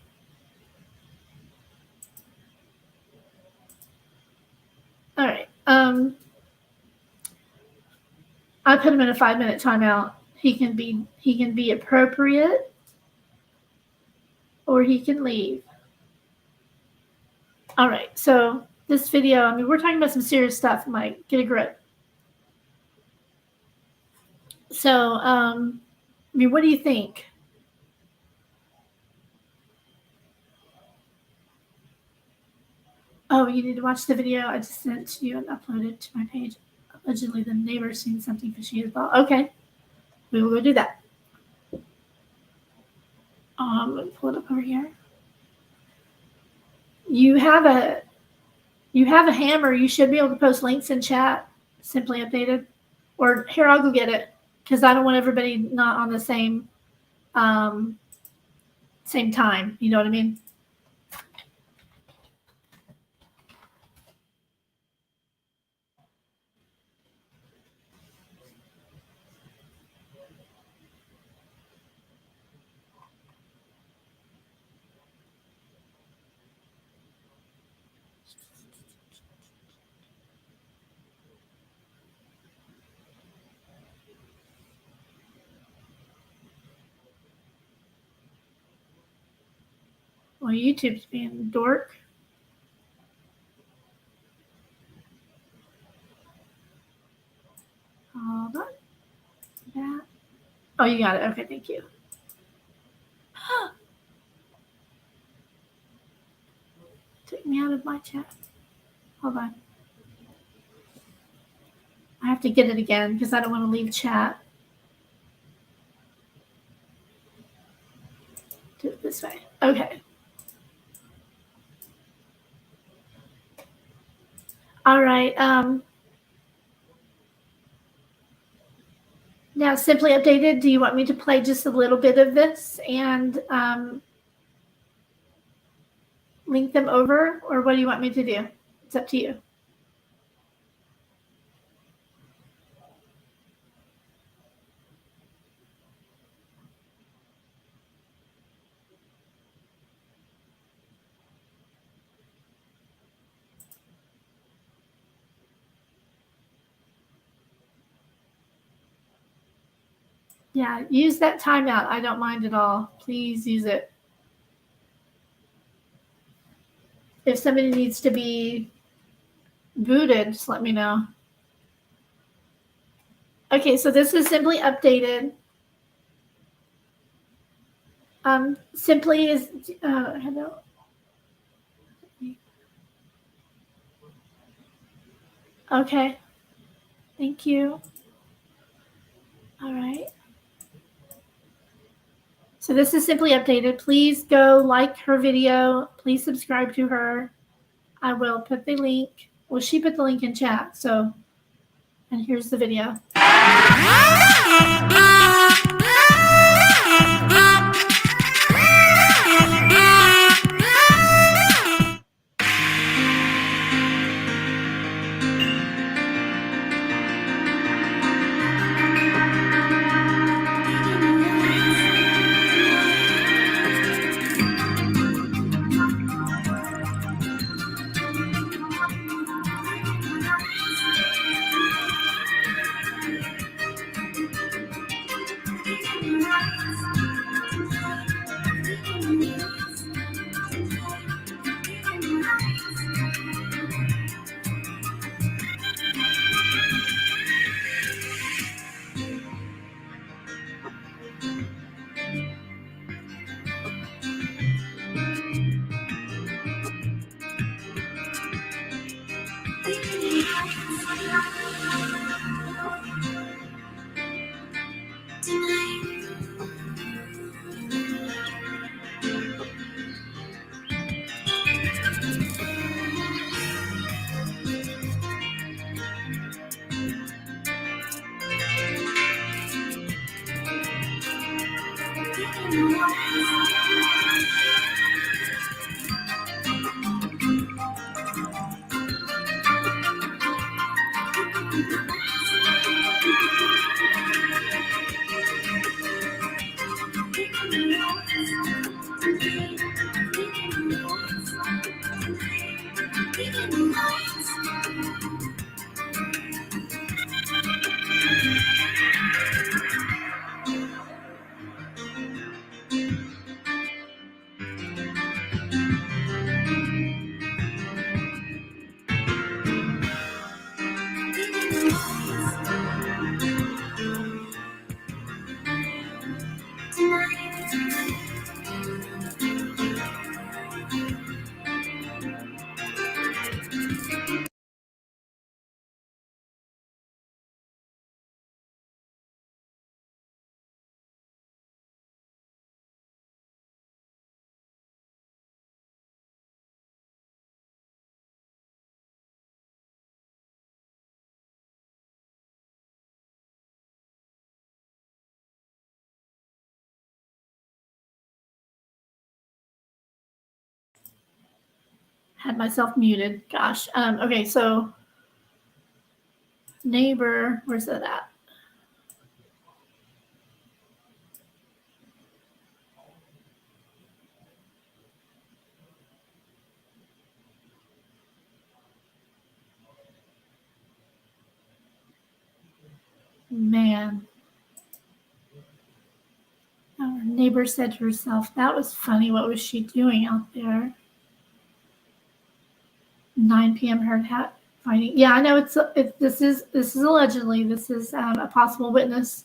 I put him in a 5-minute timeout. He can be appropriate, or he can leave. All right, so this video, I mean, we're talking about some serious stuff, Mike. Get a grip. So, I mean, what do you think? Oh, you need to watch the video I just sent to you and uploaded to my page. Allegedly, the neighbor's seen something fishy as well. Okay, we will go do that. I'm going to pull it up over here. You have a hammer. You should be able to post links in chat. Simply updated. Or here, I'll go get it because I don't want everybody not on the same time. You know what I mean? Well, YouTube's being a dork. Hold on. That. Oh, you got it. Okay, thank you. Took me out of my chat. Hold on. I have to get it again because I don't want to leave chat. Do it this way. Okay. All right. Now, simply updated. Do you want me to play just a little bit of this and link them over, or what do you want me to do? It's up to you. Yeah, use that timeout. I don't mind at all. Please use it. If somebody needs to be booted, just let me know. Okay, so this is simply updated. Simply is hello. Okay, thank you. All right. So this is simply updated. Please go like her video. Please subscribe to her. I will put the link. Well, she put the link in chat. So, and here's the video. Had myself muted. Gosh. Okay, so neighbor, where's that at? Man. Our neighbor said to herself, that was funny. What was she doing out there? 9 p.m. heard hat fighting. Yeah, I know this is allegedly, this is a possible witness.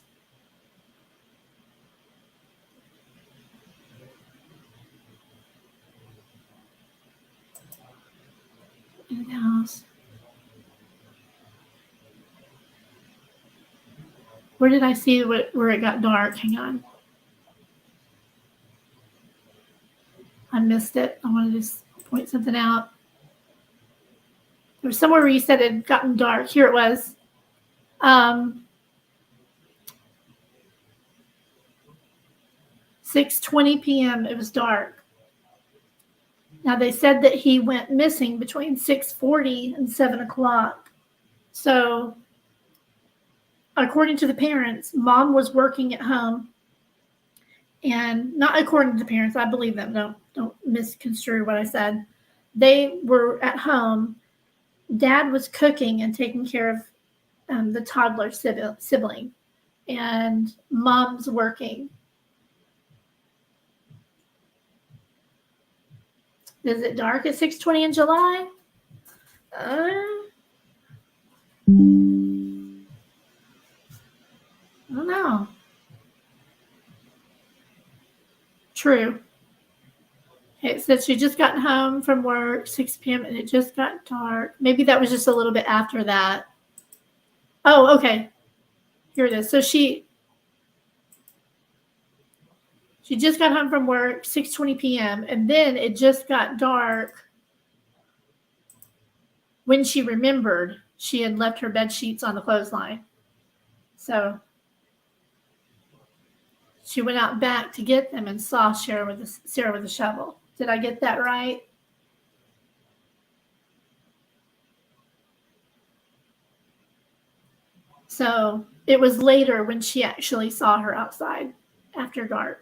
In the house. Where did I see where it got dark? Hang on. I missed it. I wanted to point something out. There was somewhere where you said it had gotten dark. Here it was. 6:20 p.m. It was dark. Now they said that he went missing between 6:40 and 7 o'clock. So according to the parents, mom was working at home. And not according to the parents, I believe them. Don't misconstrue what I said. They were at home. Dad was cooking and taking care of the toddler sibling. And mom's working. Is it dark at 6:20 in July? I don't know. True. Okay, it says she just gotten home from work, 6 p.m. and it just got dark. Maybe that was just a little bit after that. Oh, okay. Here it is. So she just got home from work, 6:20 p.m. and then it just got dark when she remembered she had left her bed sheets on the clothesline. So she went out back to get them and saw Sarah with a shovel. Did I get that right? So it was later when she actually saw her outside after dark.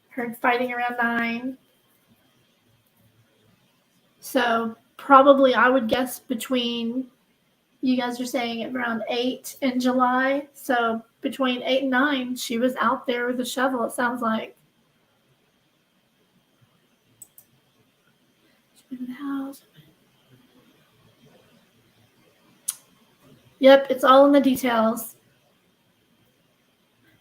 Heard fighting around 9. So probably I would guess between, you guys are saying around 8 in July. So between 8 and 9, she was out there with a shovel, it sounds like. She's in the house. Yep, it's all in the details.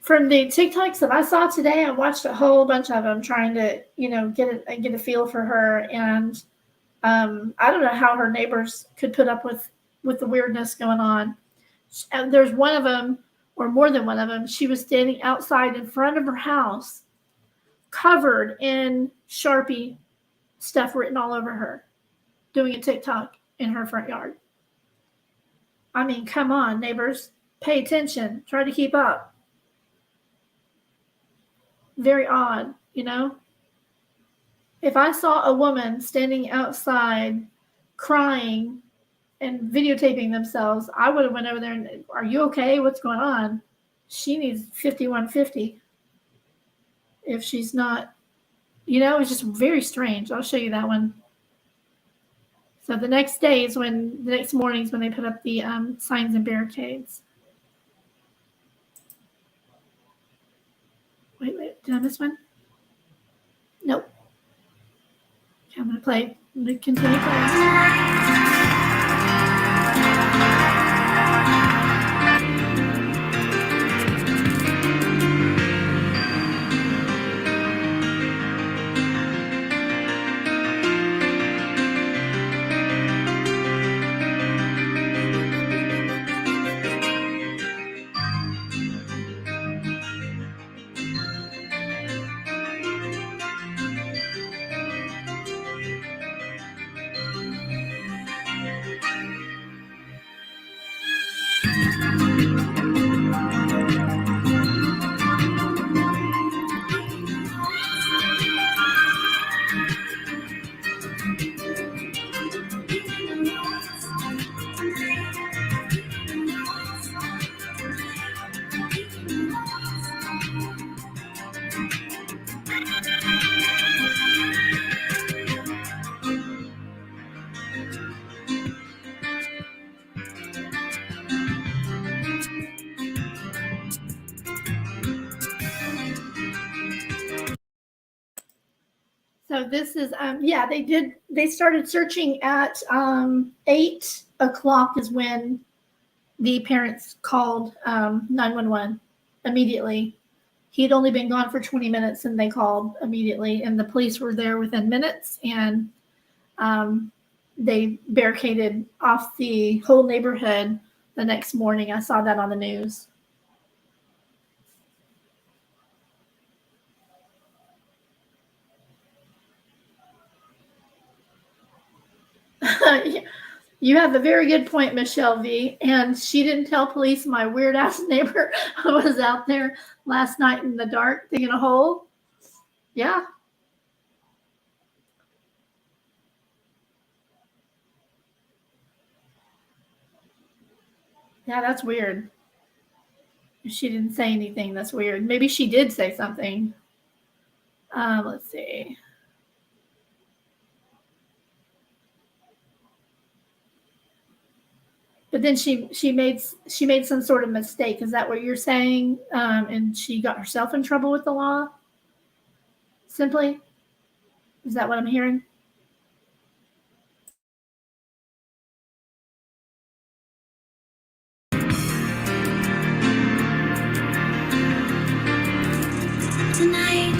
From the TikToks that I saw today, I watched a whole bunch of them trying to, get a feel for her. And I don't know how her neighbors could put up with the weirdness going on. And there's one of them, or more than one of them, she was standing outside in front of her house, covered in Sharpie stuff written all over her, doing a TikTok in her front yard. I mean, come on, neighbors, pay attention, try to keep up. Very odd, If I saw a woman standing outside crying and videotaping themselves, I would have went over there and, are you okay? What's going on? She needs 5150. If she's not, it's just very strange. I'll show you that one. So the next mornings when they put up the signs and barricades. Wait, did I miss one? Nope. Okay, I'm going to continue playing. So this is, yeah, they started searching at 8 o'clock is when the parents called 911 immediately. He'd only been gone for 20 minutes and they called immediately, and the police were there within minutes, and they barricaded off the whole neighborhood the next morning. I saw that on the news. You have a very good point, Michelle V. And she didn't tell police my weird ass neighbor was out there last night in the dark digging a hole. Yeah. Yeah, that's weird. If she didn't say anything, that's weird. Maybe she did say something. Let's see. But then she made some sort of mistake. Is that what you're saying? And she got herself in trouble with the law? Simply? Is that what I'm hearing? Tonight.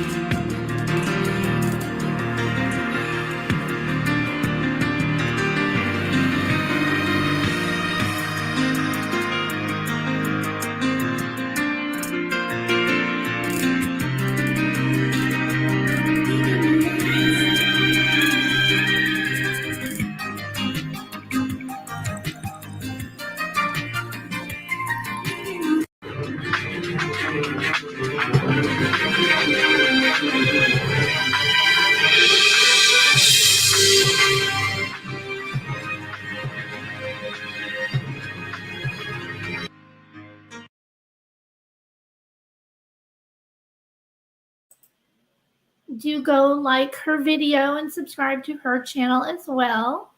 Do go like her video and subscribe to her channel as well.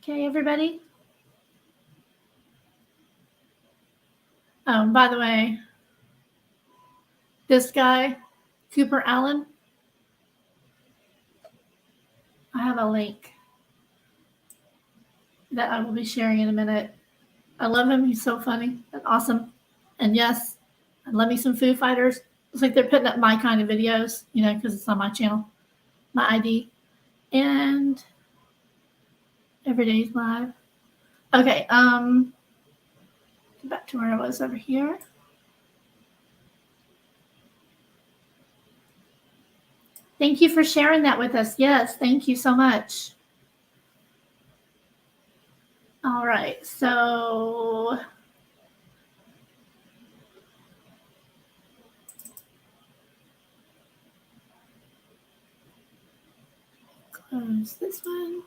Okay, everybody. Oh, by the way, this guy, Cooper Allen, I have a link that I will be sharing in a minute. I love him. He's so funny and awesome. And yes, I love me some Foo Fighters. It's like they're putting up my kind of videos, you know, because it's on my channel, my ID. And every day's live. Okay, back to where I was over here. Thank you for sharing that with us. Yes, thank you so much. All right, so close this one.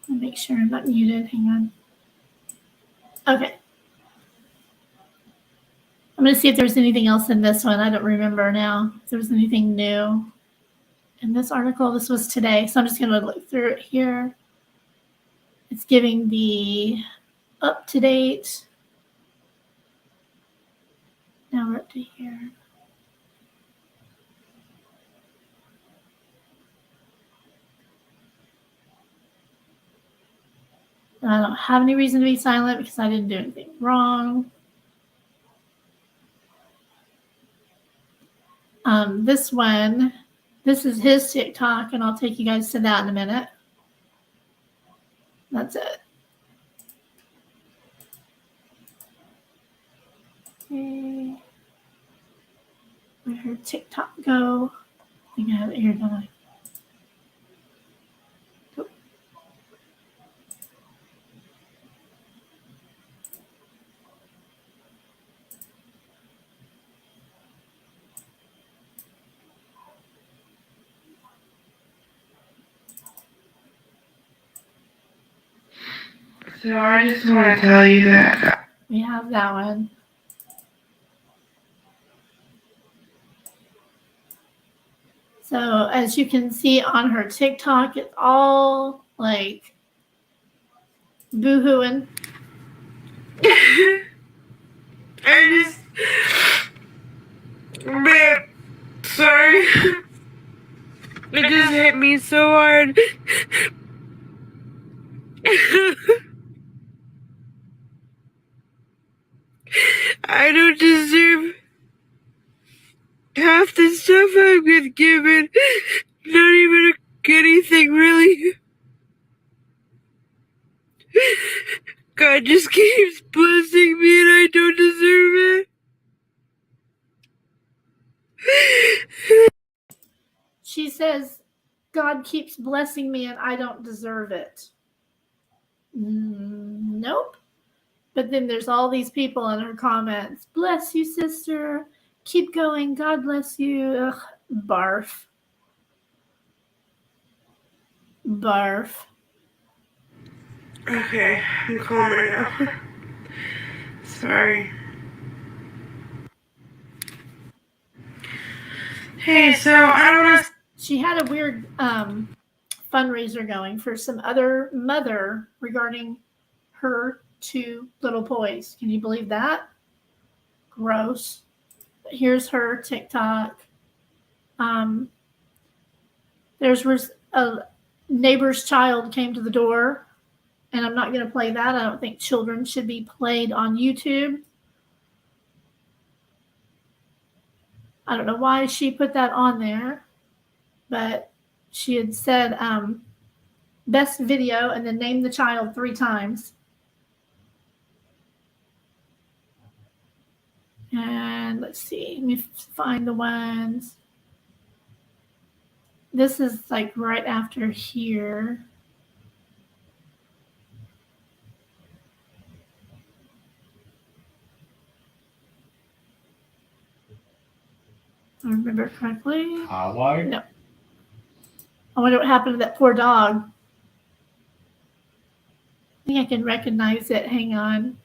I'll make sure I'm not muted. Hang on. Okay. I'm going to see if there's anything else in this one. I don't remember now if there's anything new in this article. This was today, so I'm just going to look through it here. It's giving the up-to-date. Now we're up to here. I don't have any reason to be silent because I didn't do anything wrong. This one, this is his TikTok, and I'll take you guys to that in a minute. That's it. Okay. Where'd her TikTok go? I think I have it here, don't I? Oh. So I just want to tell you that We have that one. So as you can see on her TikTok, it's all like boo-hooing. I just, man, sorry. It just hit me so hard. I don't deserve half the stuff I've been given. Not even anything, really. God just keeps blessing me and I don't deserve it. She says, God keeps blessing me and I don't deserve it. Nope. But then there's all these people in her comments. Bless you, sister. Keep going. God bless you. Ugh, barf. Barf. Okay, I'm calmer now. Sorry. Hey, so I don't want to... She had a weird fundraiser going for some other mother regarding her 2 little boys. Can you believe that? Gross. But here's her TikTok. There's a neighbor's child came to the door, and I'm not going to play that. I don't think children should be played on YouTube. I don't know why she put that on there, but she had said best video and then named the child 3 times. And let's see, let me find the ones. This is like right after here. I remember correctly. Hawaii? No. I wonder what happened to that poor dog. I think I can recognize it. Hang on.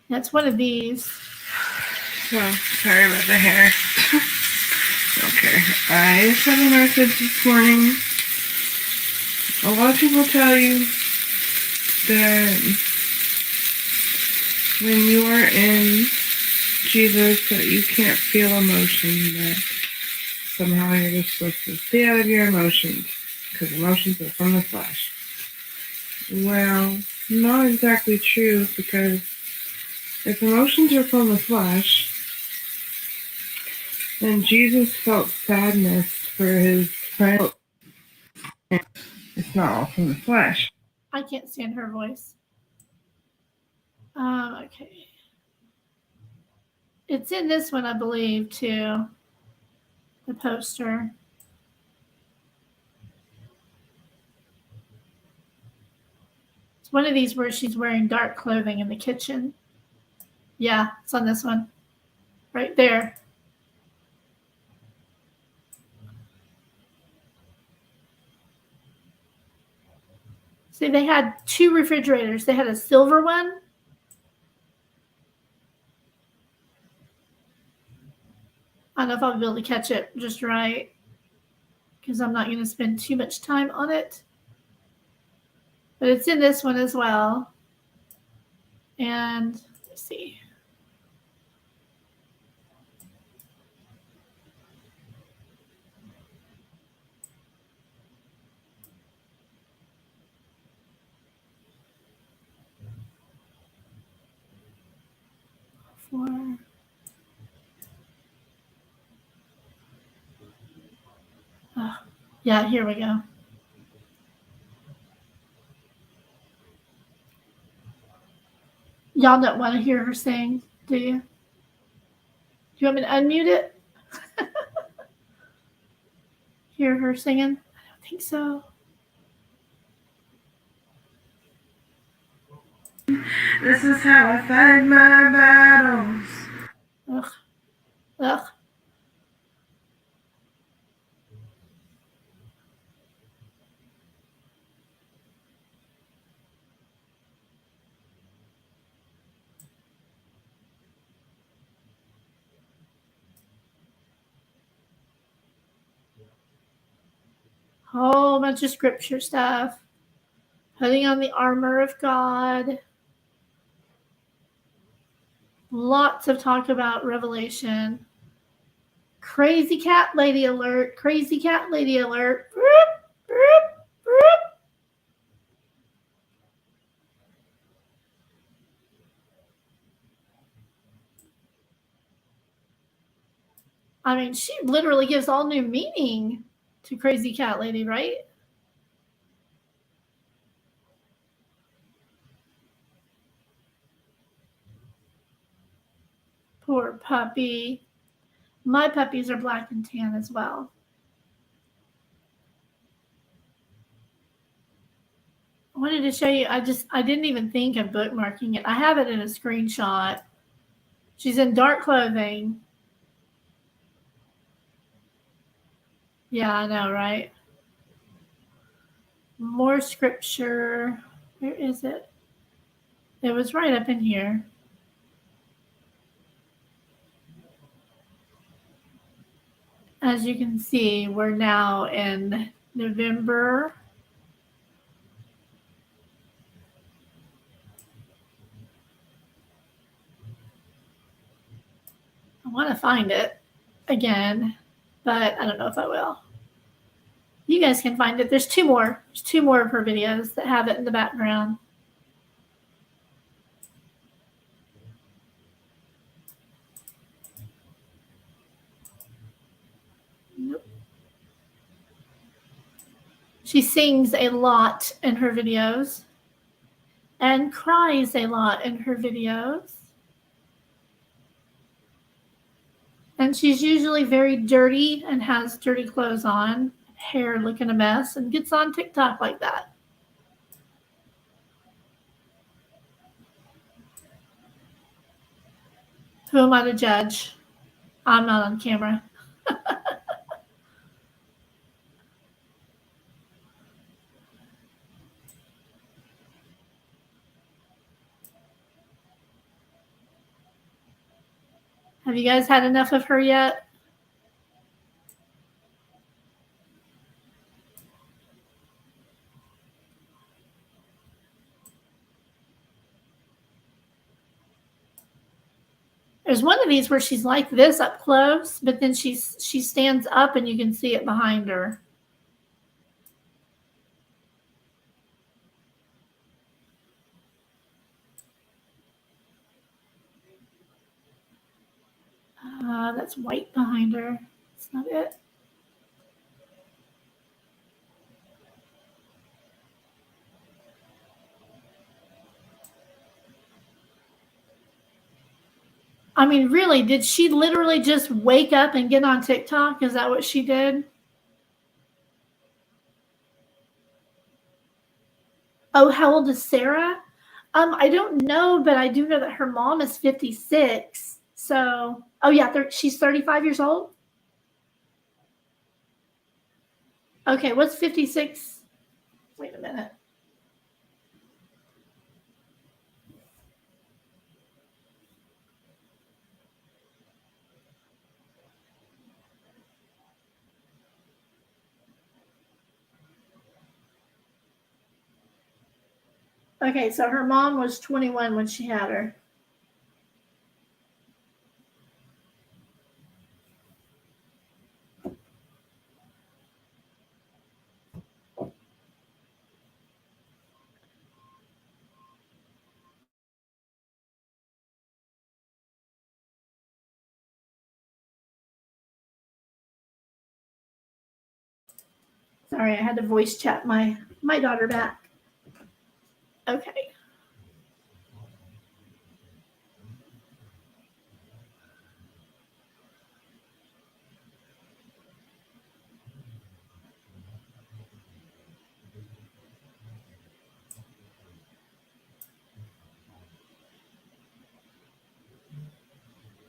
That's one of these. So, sorry about the hair. Okay, I sent a message this morning. A lot of people tell you that when you are in Jesus that you can't feel emotion, that somehow you're just supposed to stay out of your emotions because emotions are from the flesh. Well, not exactly true, because if emotions are from the flesh, then Jesus felt sadness for his friend. It's not all from the flesh. I can't stand her voice. Okay. It's in this one, I believe, too. The poster. It's one of these where she's wearing dark clothing in the kitchen. Yeah, it's on this one. Right there. See, they had 2 refrigerators. They had a silver one. I don't know if I'll be able to catch it just right, because I'm not going to spend too much time on it. But it's in this one as well. And let's see. Four. Oh, yeah, here we go. Y'all don't want to hear her sing, do you? Do you want me to unmute it? Hear her singing? I don't think so. This is how I fight my battles. Ugh. Ugh. Whole bunch of scripture stuff. Putting on the armor of God. Lots of talk about Revelation. Crazy cat lady alert. Crazy cat lady alert. I mean, she literally gives all new meaning to crazy cat lady, right? Poor puppy. My puppies are black and tan as well. I wanted to show you. I didn't even think of bookmarking it. I have it in a screenshot. She's in dark clothing. Yeah, I know, right? More scripture. Where is it? It was right up in here. As you can see, we're now in November. I want to find it again, but I don't know if I will. You guys can find it. There's two more. There's two more of her videos that have it in the background. Nope. She sings a lot in her videos and cries a lot in her videos. And she's usually very dirty and has dirty clothes on, hair looking a mess, and gets on TikTok like that. Who am I to judge? I'm not on camera. Have you guys had enough of her yet? There's one of these where she's like this up close, but then she stands up and you can see it behind her. That's white behind her. That's not it. I mean, really, did she literally just wake up and get on TikTok? Is that what she did? Oh, how old is Sarah? I don't know, but I do know that her mom is 56. So, oh yeah, she's 35 years old. Okay, what's 56? Wait a minute. Okay, so her mom was 21 when she had her. Sorry, I had to voice chat my daughter back. Okay.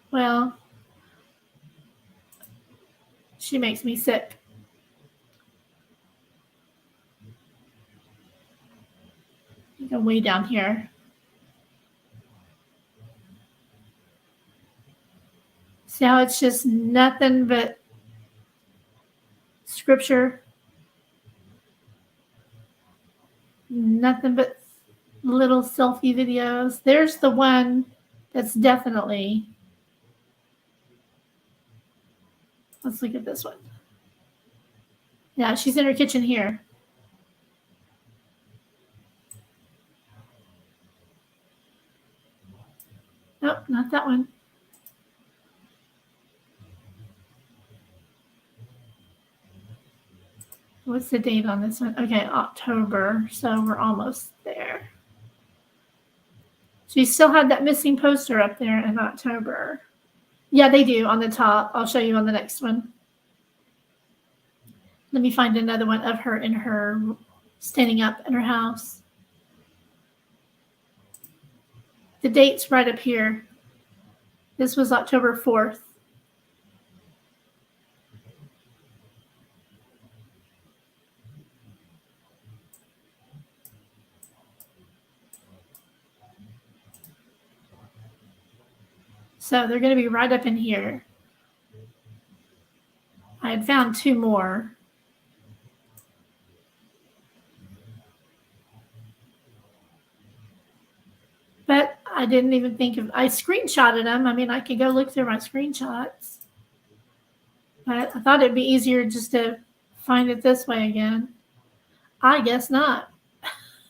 Well, she makes me sick. You go way down here. See how it's just nothing but scripture? Nothing but little selfie videos. There's the one that's definitely. Let's look at this one. Yeah, she's in her kitchen here. Nope, not that one. What's the date on this one? Okay, October. So we're almost there. So you still had that missing poster up there in October. Yeah, they do on the top. I'll show you on the next one. Let me find another one of her in her standing up in her house. The date's right up here. This was October 4th. So they're going to be right up in here. I had found two more. But I didn't even think of, I screenshotted them. I mean, I could go look through my screenshots. But I thought it'd be easier just to find it this way again. I guess not.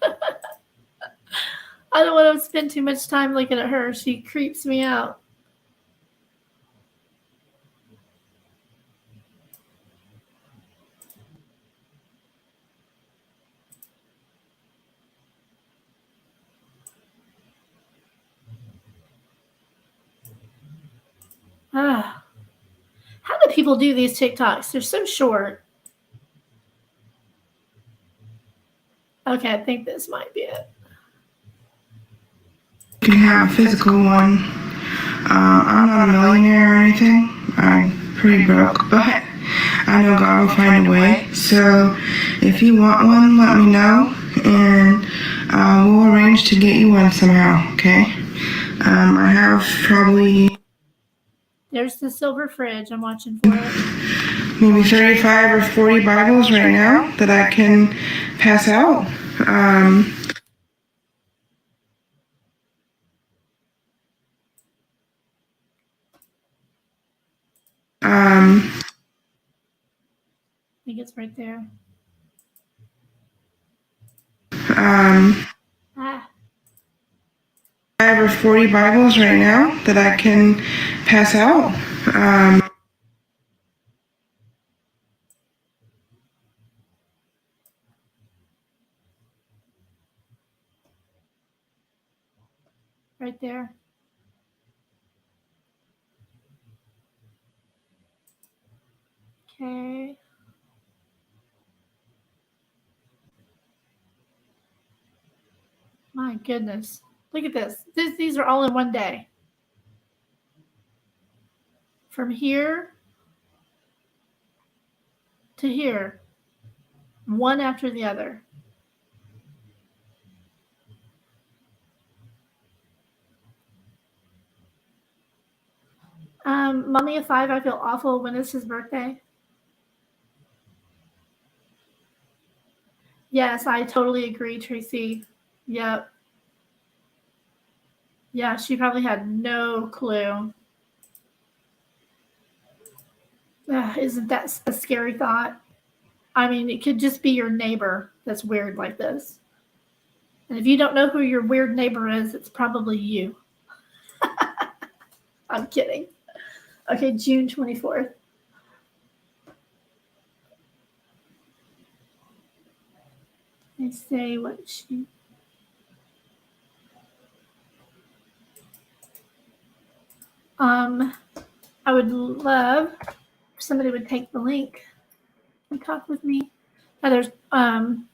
I don't want to spend too much time looking at her. She creeps me out. Ah. How do people do these TikToks? They're so short. Okay, I think this might be it. You can have a physical one. I'm not a millionaire or anything. I'm pretty broke, but I know God will find a way. So if you want one, let me know, and we'll arrange to get you one somehow, okay? I have probably There's the silver fridge. I'm watching for it. maybe 35 or 40 Bibles right now that I can pass out. I think it's right there. Ah. 5 or 40 Bibles right now that I can pass out. Right there. Okay. My goodness. Look at this. These are all in one day. From here to here. One after the other. Mommy of 5, I feel awful. When is his birthday? Yes, I totally agree, Tracy. Yep. Yeah, she probably had no clue. Isn't that a scary thought? I mean, it could just be your neighbor that's weird like this. And if you don't know who your weird neighbor is, it's probably you. I'm kidding. Okay, June 24th. I say what she. I would love if somebody would take the link and talk with me. Now there's 10,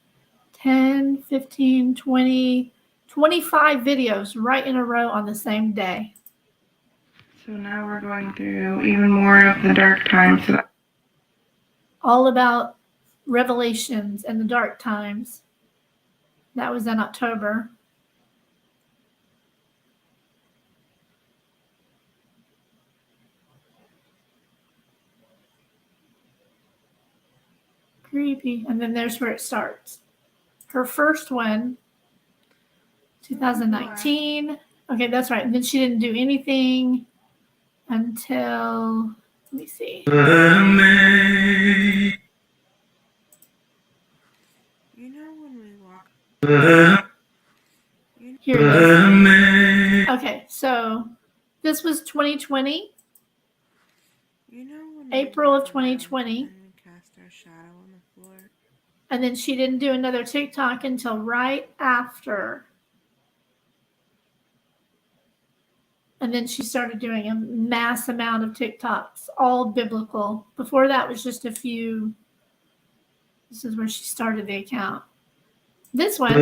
15, 20, 25 videos right in a row on the same day. So now we're going through even more of the dark times. All about revelations and the dark times. That was in October. Creepy. And then there's where it starts. Her first one, 2019. Okay, that's right. And then she didn't do anything until, let me see. You know when we walk. Here it is. Okay, so this was 2020. You know when April of 2020. and we cast our shadow on the floor. And then she didn't do another TikTok until right after. And then she started doing a mass amount of TikToks, all biblical. Before that was just a few. This is where she started the account. This one,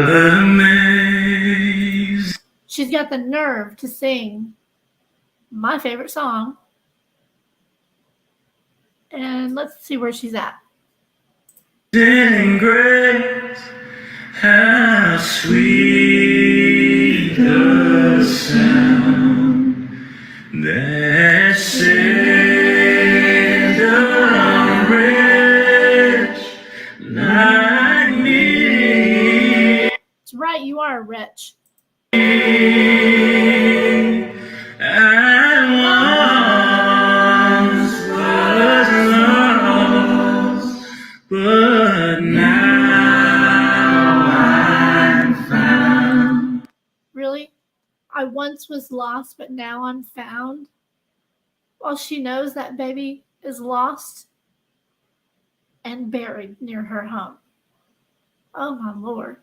she's got the nerve to sing my favorite song. And let's see where she's at. In grace, how sweet the sound that saved a wretch like me. That's right, you are a wretch. But now I'm found. Really? I once was lost, but now I'm found. While she knows that baby is lost and buried near her home. Oh my Lord.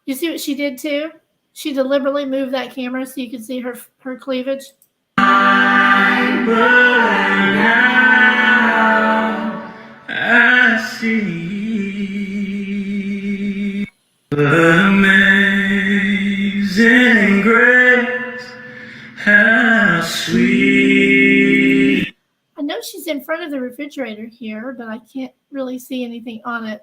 You see what she did too? She deliberately moved that camera so you could see her cleavage. But now I see amazing grace, how sweet. I know she's in front of the refrigerator here, but I can't really see anything on it.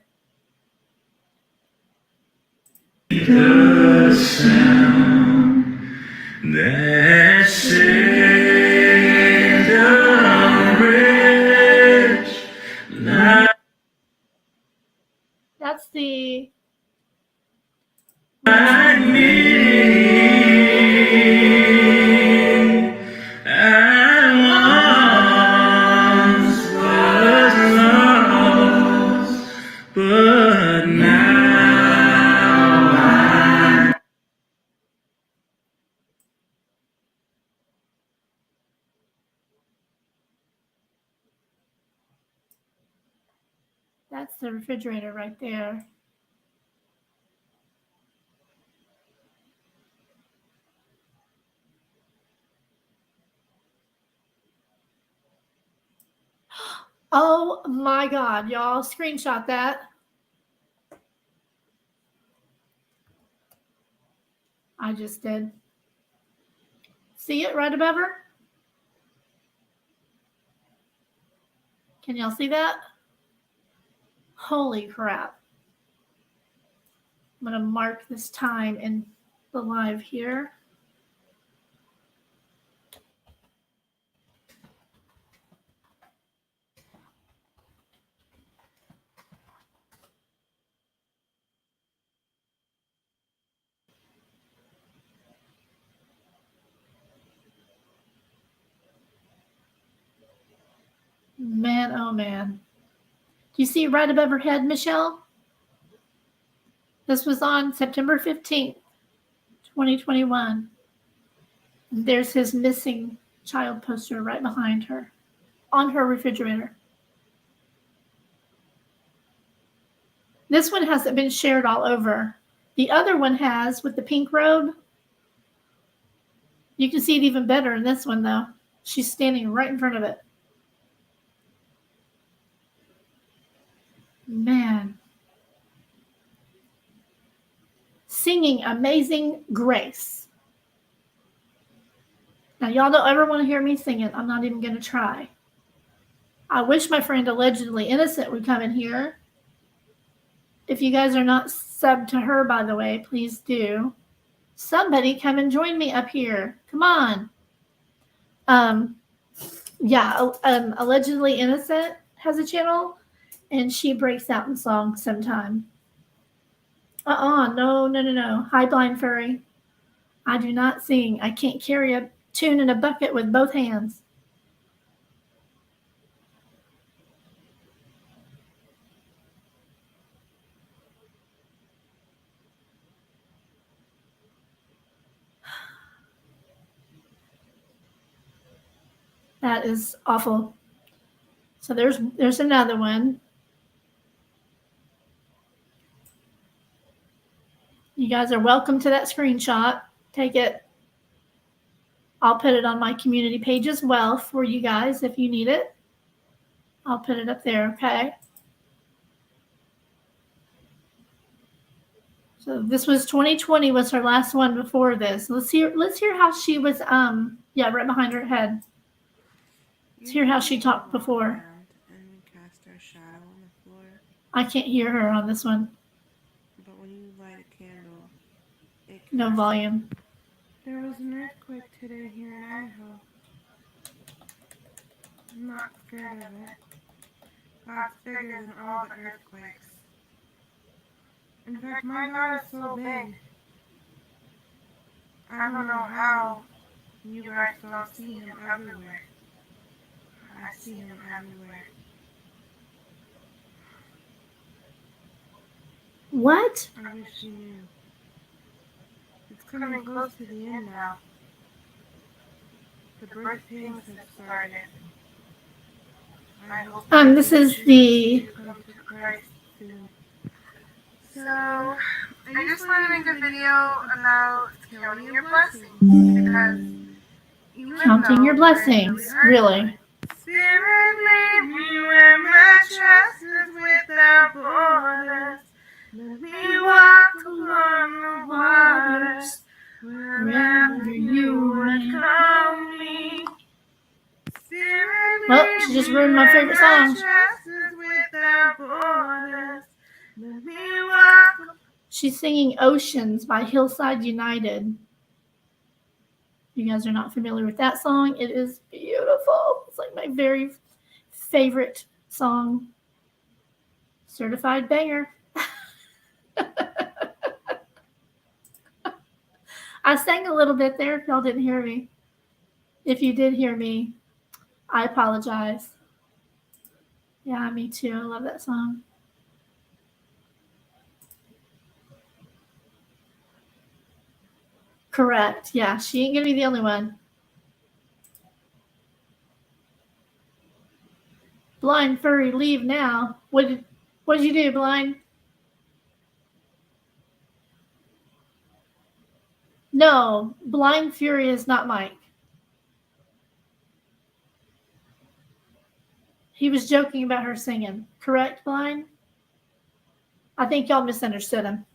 The sound that saved a wretch like That's the me. I once was lost, but now that's the refrigerator right there. Oh my God, y'all, screenshot that. I just did. See it right above her? Can y'all see that? Holy crap. I'm going to mark this time in the live here. Man, oh man. Do you see right above her head, Michelle? This was on September 15th, 2021. There's his missing child poster right behind her on her refrigerator. This one hasn't been shared all over. The other one has with the pink robe. You can see it even better in this one, though. She's standing right in front of it. Man. Singing Amazing Grace. Now, y'all don't ever want to hear me sing it. I'm not even going to try. I wish my friend Allegedly Innocent would come in here. If you guys are not subbed to her, by the way, please do. Somebody come and join me up here. Come on. Allegedly Innocent has a channel. And she breaks out in song sometime. No. Hi, Blind Furry. I do not sing. I can't carry a tune in a bucket with both hands. That is awful. So there's another one. You guys are welcome to that screenshot. Take it. I'll put it on my community page as well for you guys if you need it. I'll put it up there, okay? So this was 2020 was her last one before this. Let's hear how she was right behind her head. Let's hear how she talked before. And cast our shadow on the floor. I can't hear her on this one. But when you light a candle, it No volume. There was an earthquake today here in Idaho. I'm not scared of it. God's bigger than all the earthquakes. In fact, my God is so big. I don't know how you guys don't see him everywhere. I see him everywhere. What? I wish you knew. It's coming close to the end now. The birth pains have started. I hope This is the come to Christ soon. So, I just want to make a video about counting your blessings because counting your blessings, really. Spirit, lead me where my trust is without borders. Let me walk along the waters wherever you would call me. Spirit, Well, she just ruined my favorite song. trust is without borders. Let me walk. She's singing Oceans by Hillside United. You guys are not familiar with that song. It is beautiful. It's like my very favorite song. Certified banger. I sang a little bit there if y'all didn't hear me. If you did hear me, I apologize. Yeah, me too. I love that song. Correct. Yeah, she ain't gonna be the only one. Blind Furry, leave now. What did you do, Blind? No, Blind Fury is not Mike. He was joking about her singing. Correct, Blind? I think y'all misunderstood him.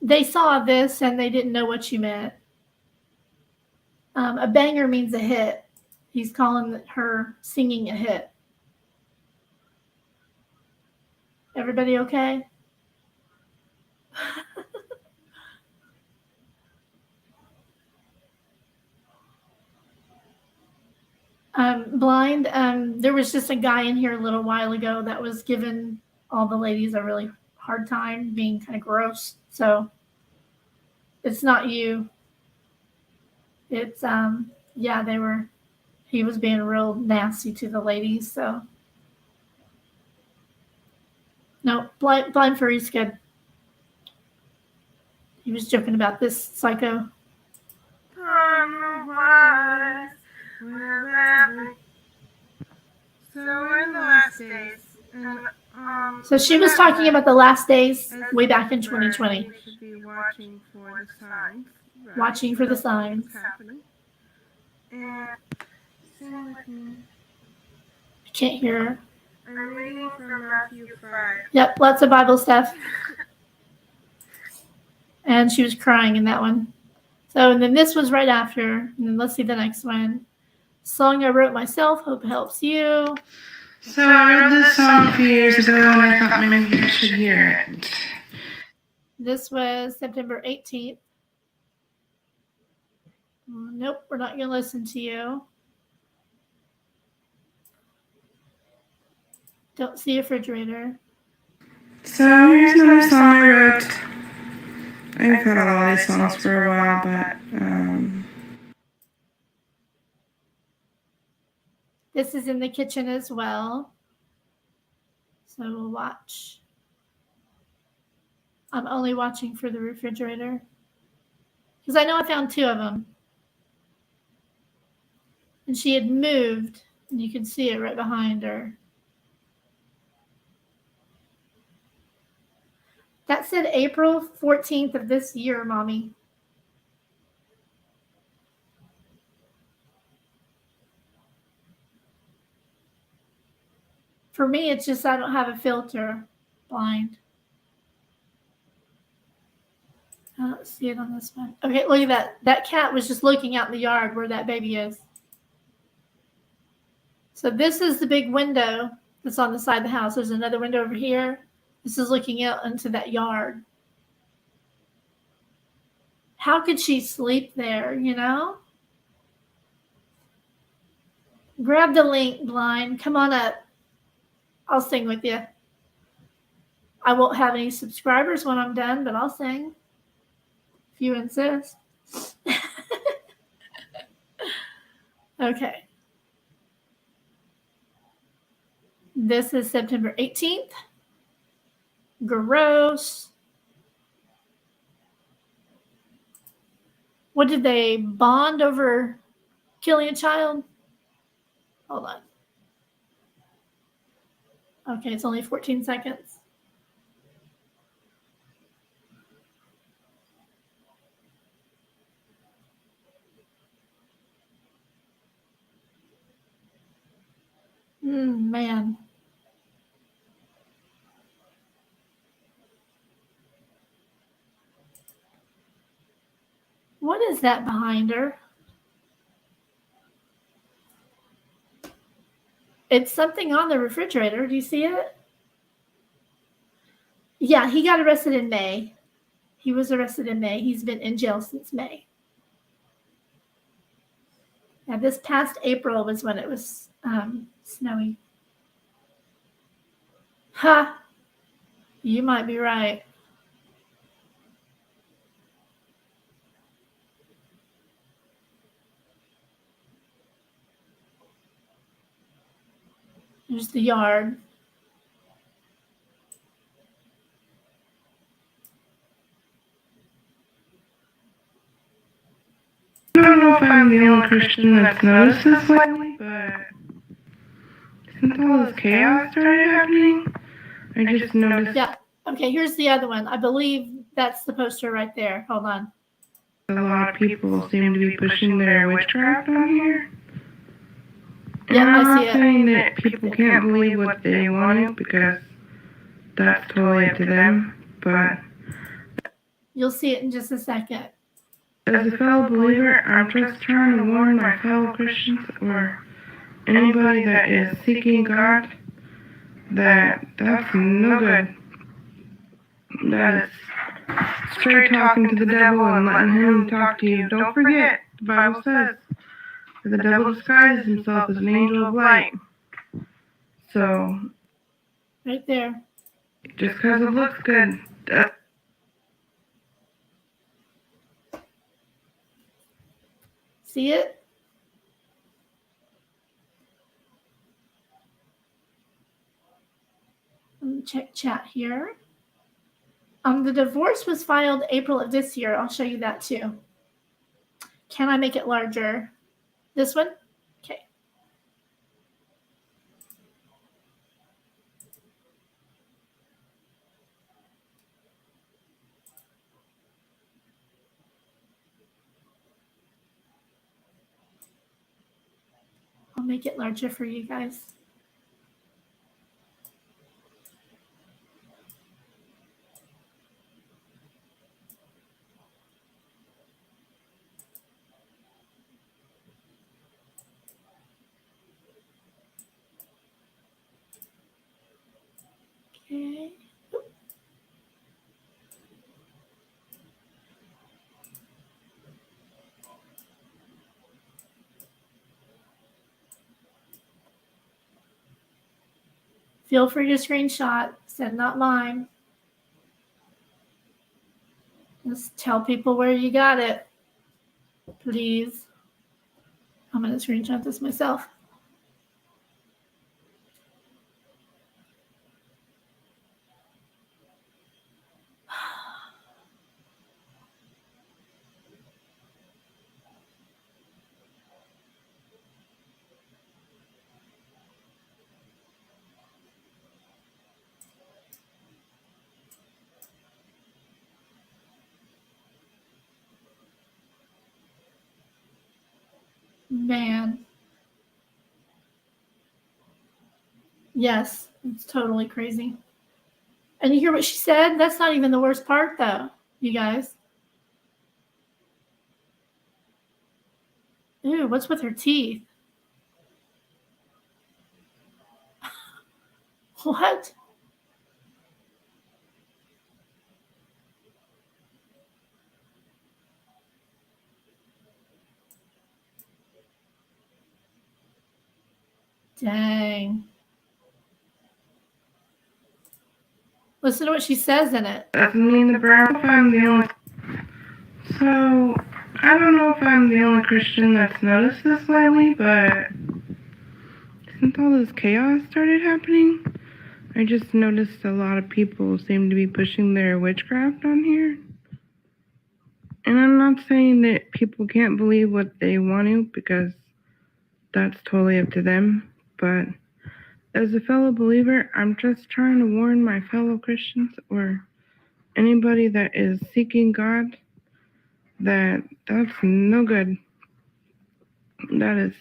They saw this and they didn't know what you meant. A banger means a hit. He's calling her singing a hit. Everybody okay? Blind, there was just a guy in here a little while ago that was giving all the ladies a really hard time, being kind of gross. So it's not you. It's he was being real nasty to the ladies. So no, Blind Furry's good. He was joking about this psycho. So we're in the last days. So she was talking about the last days way back in 2020. We should be watching for the signs. Right? Watching for the signs. What's happening. And sing with me. I can't hear her. I'm reading from Matthew 5. Yep, lots of Bible stuff. And she was crying in that one. So, and then this was right after. And then let's see the next one. Song I wrote myself. Hope it helps you. So I wrote this song a few years ago and I thought maybe you should hear it. This was September 18th. Nope, we're not going to listen to you. Don't see a refrigerator. So here's another song I wrote. I've had a lot of these songs for a while, but This is in the kitchen as well. So we'll watch. I'm only watching for the refrigerator because I know I found 2 of them. And she had moved, and you can see it right behind her. That said April 14th of this year, Mommy. For me, it's just I don't have a filter. Blind. I don't see it on this one. Okay, look at that. That cat was just looking out in the yard where that baby is. So this is the big window that's on the side of the house. There's another window over here. This is looking out into that yard. How could she sleep there, you know? Grab the link, Blind. Come on up. I'll sing with you. I won't have any subscribers when I'm done, but I'll sing. If you insist. Okay. This is September 18th. Gross. What did they bond over killing a child? Hold on. Okay, it's only 14 seconds. Man. What is that behind her? It's something on the refrigerator. Do you see it? Yeah, he got arrested in May. He was arrested in May. He's been in jail since May. Now, this past April was when it was snowy. Ha! You might be right. There's the yard. I don't know if I'm the only Christian that's noticed this lately, but since all this chaos started happening, I just noticed Yeah. Okay, here's the other one. I believe that's the poster right there. Hold on. a lot of people seem to be pushing their witchcraft on here. Yeah, I'm I see not it. saying that people can't believe what they want to because that's totally up to them, but You'll see it in just a second. as a fellow believer, I'm just trying to warn my fellow Christians or anybody that is seeking God that that's no good. That is straight talking to the devil and letting him talk to you. Don't forget, the Bible says that the devil disguises himself as an angel of light. So, Right there. just because it looks good, See it? Let me check chat here. The divorce was filed April of this year. I'll show you that too. Can I make it larger? This one? Okay. I'll make it larger for you guys. Okay. Feel free to screenshot. Said not mine. Just tell people where you got it, please. I'm going to screenshot this myself. Man. Yes, it's totally crazy. And you hear what she said? That's not even the worst part, though, you guys. Ew, what's with her teeth? What? Dang. Listen to what she says in it. Doesn't mean the brown if I'm the only. So, I don't know if I'm the only Christian that's noticed this lately, but since all this chaos started happening, I just noticed a lot of people seem to be pushing their witchcraft on here. And I'm not saying that people can't believe what they want to, because that's totally up to them, but as a fellow believer, I'm just trying to warn my fellow Christians or anybody that is seeking God that that's no good. That is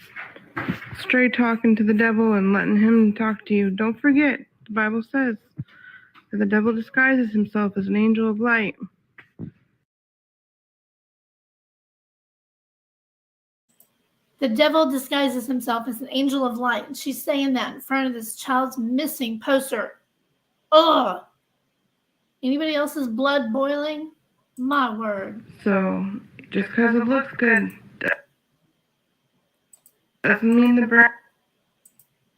straight talking to the devil and letting him talk to you. Don't forget, the Bible says that the devil disguises himself as an angel of light. The devil disguises himself as an angel of light. And she's saying that in front of this child's missing poster. Ugh. Anybody else's blood boiling? My word. So, just because it looks good doesn't mean the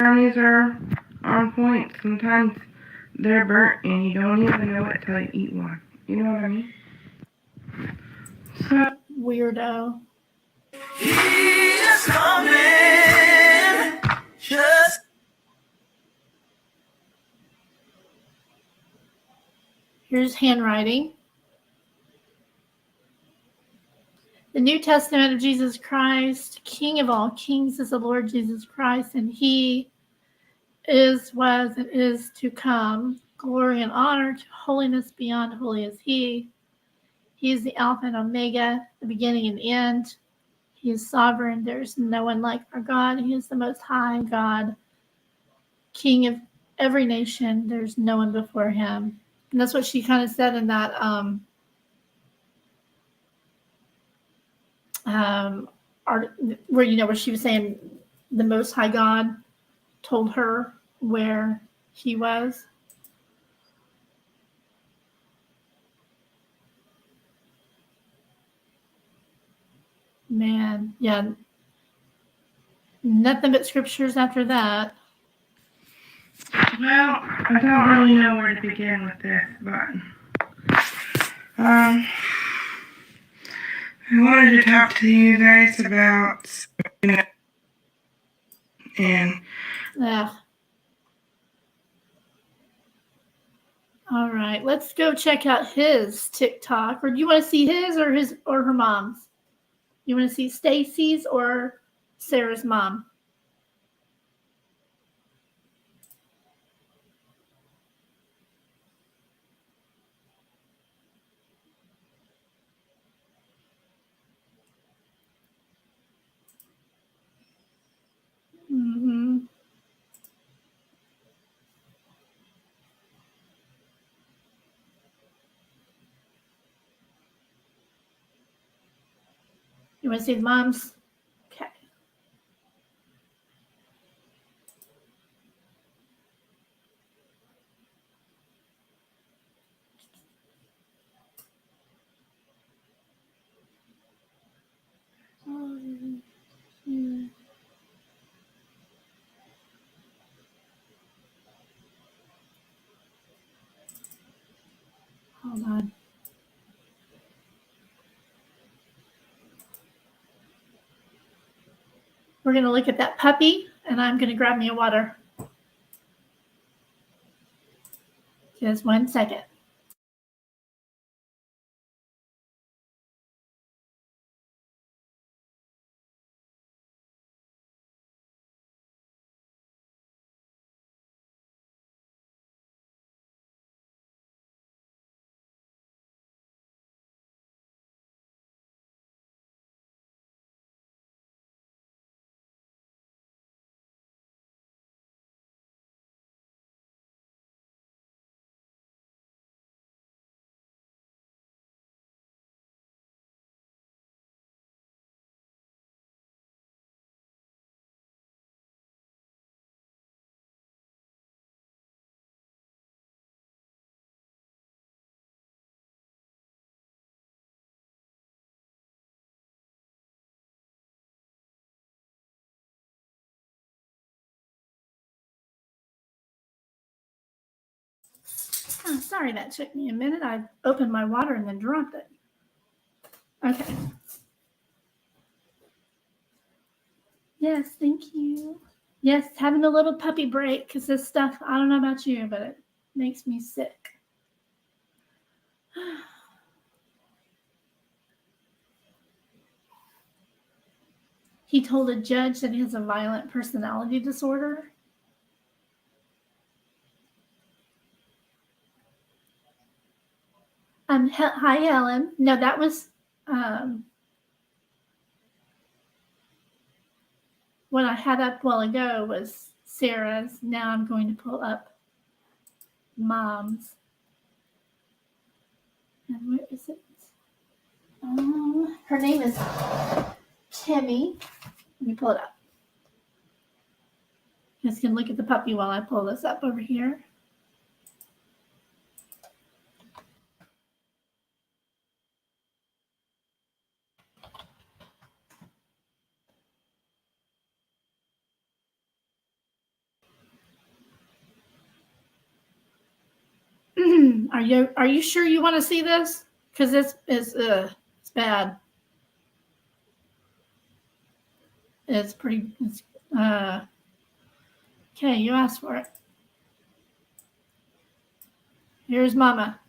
brownies are on point. Sometimes they're burnt and you don't even know it till you eat one. You know what I mean? So, Weirdo. He's coming. Just Here's handwriting. The New Testament of Jesus Christ, King of all kings, is the Lord Jesus Christ, and he is, was, and is to come. Glory and honor to holiness beyond holy is he. He is the Alpha and Omega, the beginning and the end. He is sovereign. There is no one like our God. He is the most high God, King of every nation. There's no one before him. And that's what she kind of said in that art, where she was saying the most high God told her where he was. Man, yeah. Nothing but scriptures after that. well, I don't really know where to begin with this, but I wanted to talk to you guys about and Ugh. All right, let's go check out his TikTok. Or do you want to see his or her mom's? You want to see Stacy's or Sarah's mom? Mm-hmm. You want to see the mom's? Okay. We're going to look at that puppy, and I'm going to grab me a water. Just 1 second. Oh, sorry, that took me a minute. I opened my water and then dropped it. Okay. Yes, thank you. Yes, having a little puppy break because this stuff, I don't know about you, but it makes me sick. He told a judge that he has a violent personality disorder. Hi, Helen. No, that was what I had up a while ago was Sarah's. Now I'm going to pull up Mom's. And where is it? Her name is Timmy. Let me pull it up. You guys can look at the puppy while I pull this up over here. Are you sure you want to see this? Because this is it's bad. It's pretty. Okay, you asked for it. Here's Mama.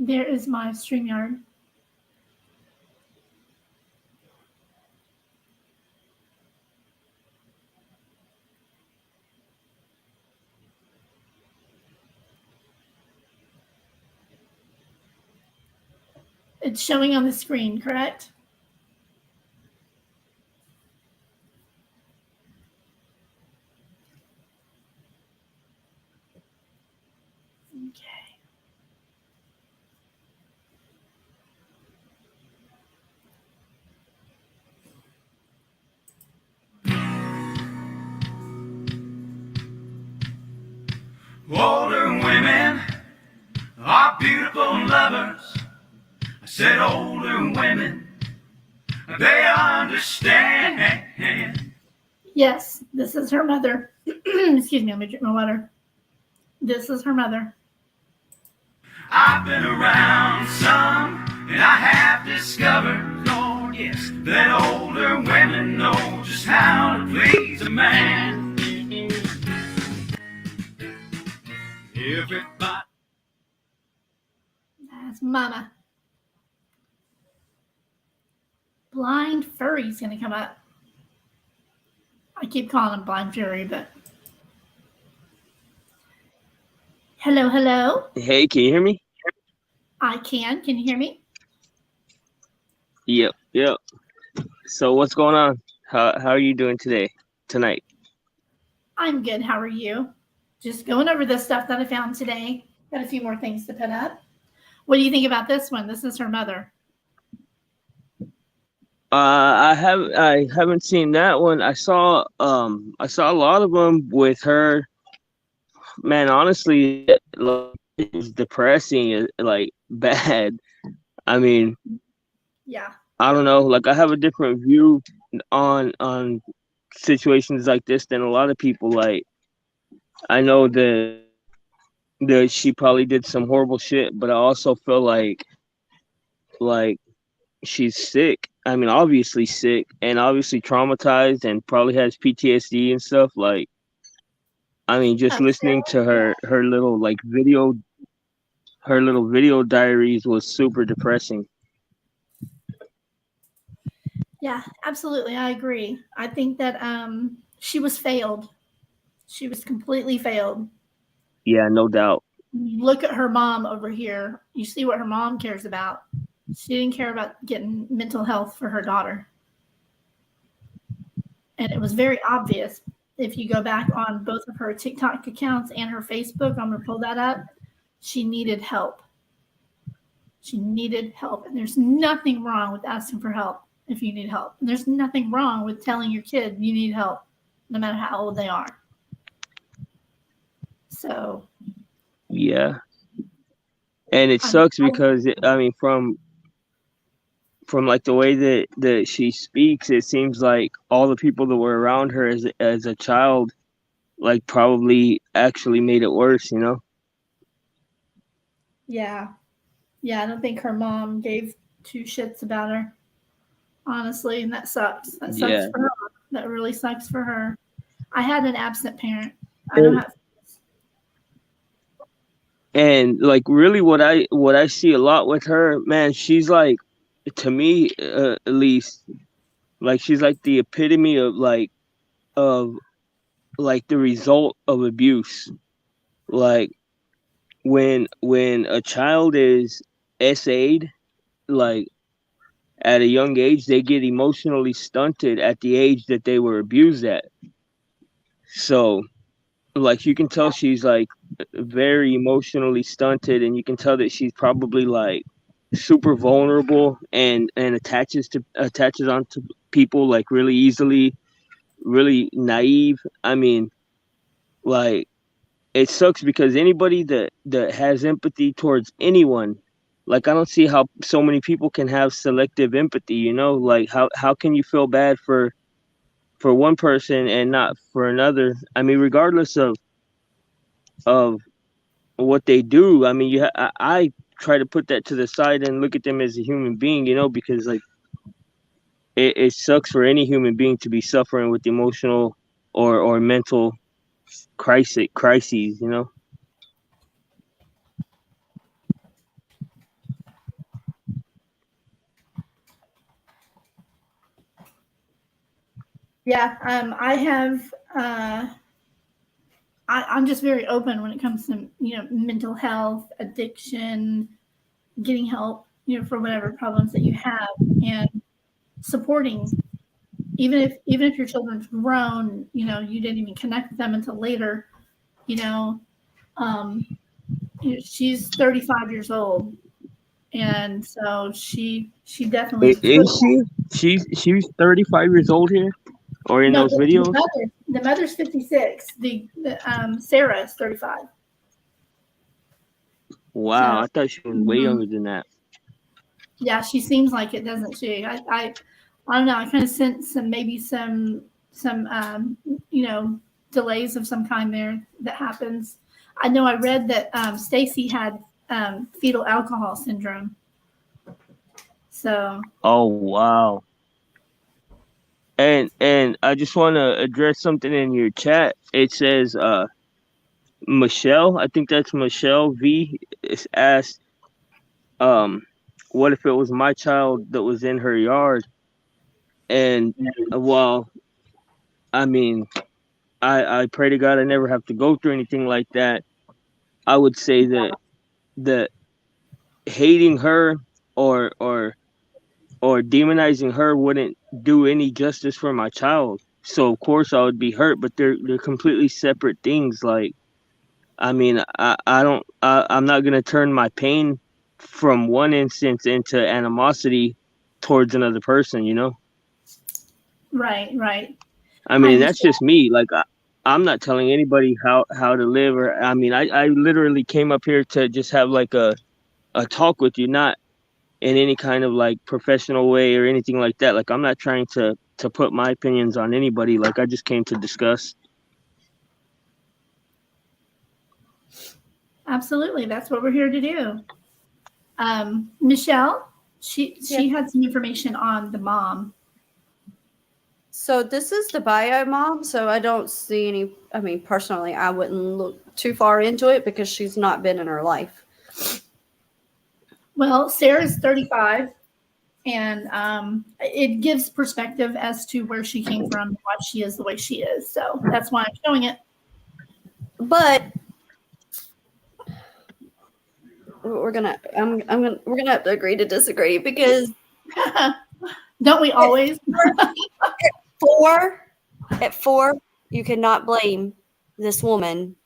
There is my StreamYard. It's showing on the screen, correct? Okay. Older women are beautiful lovers. I said older women, they understand. Yes, this is her mother. Excuse me, let me drink my water. This is her mother. I've been around some, and I have discovered, Lord, yes, that older women know just how to please a man. Everybody. That's Mama. Blind Furry's going to come up. I keep calling him Blind Fury, but. Hello, hello. Hey, can you hear me? I can. Can you hear me? Yep. So what's going on? How are you doing tonight? I'm good. How are you? Just going over the stuff that I found today. Got a few more things to put up. What do you think about this one? This is her mother. I haven't seen that one. I saw a lot of them with her man, honestly, like, it's depressing, like bad. I mean, Yeah. I don't know. Like, I have a different view on situations like this than a lot of people. Like, I know that she probably did some horrible shit, but I also feel like she's sick. I mean, obviously sick and obviously traumatized and probably has PTSD and stuff. Like, I mean, just listening to her little like video diaries was super depressing. Yeah, absolutely. I agree. I think that she was failed. She was completely failed. Yeah, no doubt. Look at her mom over here. You see what her mom cares about. She didn't care about getting mental health for her daughter. And it was very obvious. If you go back on both of her TikTok accounts and her Facebook, I'm going to pull that up. She needed help. She needed help. And there's nothing wrong with asking for help if you need help. And there's nothing wrong with telling your kid you need help, no matter how old they are. So. Yeah. And it sucks because, I mean, from like the way that she speaks, it seems like all the people that were around her as a child, like, probably actually made it worse, you know? Yeah. Yeah, I don't think her mom gave two shits about her, honestly, and that sucks. That sucks for her. That really sucks for her. I had an absent parent. I don't have. And like, really, what I see a lot with her, man, she's like, to me, at least, like, she's like the epitome of the result of abuse. Like, when a child is SA'd, like, at a young age, they get emotionally stunted at the age that they were abused at. So, like, you can tell she's like very emotionally stunted, and you can tell that she's probably like super vulnerable and attaches onto people like really easily, really naive. I mean, like, it sucks because anybody that has empathy towards anyone, like, I don't see how so many people can have selective empathy, you know? Like, how can you feel bad for one person and not for another? I mean, regardless of what they do, I mean, I try to put that to the side and look at them as a human being, you know, because, like, it sucks for any human being to be suffering with emotional or mental crises, you know? Yeah, I have. I'm just very open when it comes to mental health, addiction, getting help for whatever problems that you have, and supporting. Even if your children's grown, you didn't even connect with them until later. Um, she's 35 years old, and so she definitely Is she? She's 35 years old here, or in those videos? The mother's 56. The Sarah is 35. Wow, So, I thought she was way younger than that. Yeah, she seems like it, doesn't she? I don't know. I kind of sense some delays of some kind there that happens. I know I read that Stacy had fetal alcohol syndrome. So. Oh wow. And I just want to address something in your chat. It says Michelle, I think that's Michelle V, is asked, what if it was my child that was in her yard? And well, I mean, I pray to God I never have to go through anything like that. I would say that hating her or demonizing her wouldn't do any justice for my child. So of course I would be hurt, but they're completely separate things. Like, I mean, I'm not gonna turn my pain from one instance into animosity towards another person, you know? Right. I mean, that's just me. Like, I'm not telling anybody how to live, or I mean, I literally came up here to just have like a talk with you, not in any kind of like professional way or anything like that. Like I'm not trying to put my opinions on anybody. Like I just came to discuss. Absolutely, that's what we're here to do. Michelle, she had some information on the mom. So this is the bio mom, so I don't see any. I mean, personally, I wouldn't look too far into it because she's not been in her life. Well, Sarah's 35, and it gives perspective as to where she came from, why she is the way she is. So that's why I'm showing it. But we're gonna have to agree to disagree because don't we always? At four, you cannot blame this woman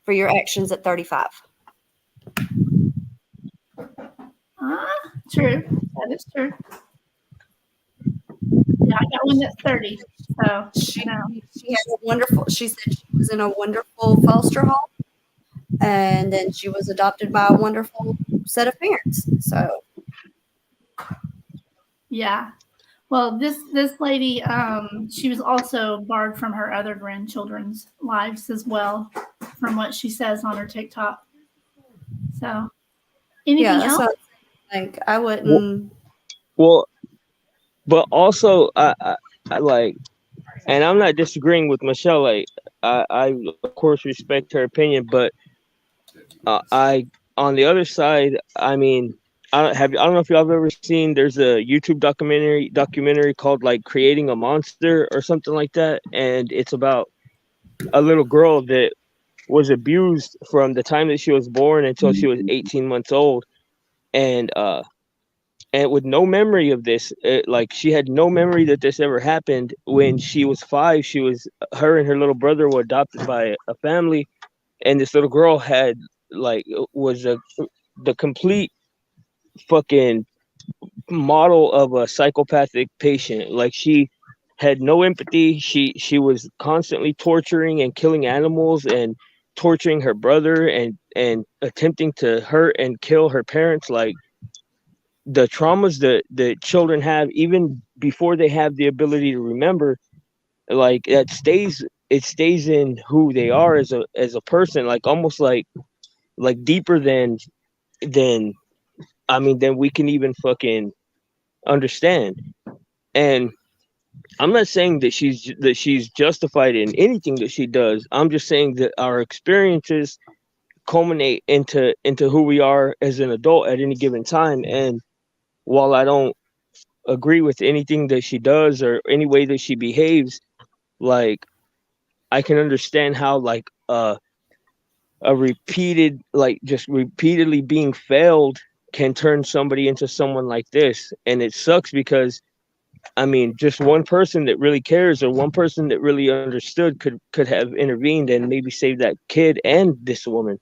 for your actions at 35. True. That is true. Yeah, I got one that's 30. So She said she was in a wonderful foster home, and then she was adopted by a wonderful set of parents. So yeah. Well, this lady, she was also barred from her other grandchildren's lives as well, from what she says on her TikTok. So, anything else? So, like I wouldn't. Well, but also I like, and I'm not disagreeing with Michelle. Like I of course respect her opinion, but I on the other side, I mean, I don't know if y'all have ever seen. There's a YouTube documentary called like Creating a Monster or something like that, and it's about a little girl that was abused from the time that she was born until she was 18 months old, and with no memory of this. Like she had no memory that this ever happened. When she was 5, her and her little brother were adopted by a family, and this little girl had like was the complete fucking model of a psychopathic patient. Like she had no empathy. She was constantly torturing and killing animals and torturing her brother and attempting to hurt and kill her parents. Like the traumas that children have even before they have the ability to remember, like it stays in who they are as a person, like almost like deeper than I mean than we can even fucking understand. And I'm not saying that she's justified in anything that she does. I'm just saying that our experiences culminate into who we are as an adult at any given time. And while I don't agree with anything that she does or any way that she behaves, like I can understand how like a repeated like just repeatedly being failed can turn somebody into someone like this. And it sucks because I mean, just one person that really cares or one person that really understood could have intervened and maybe saved that kid and this woman.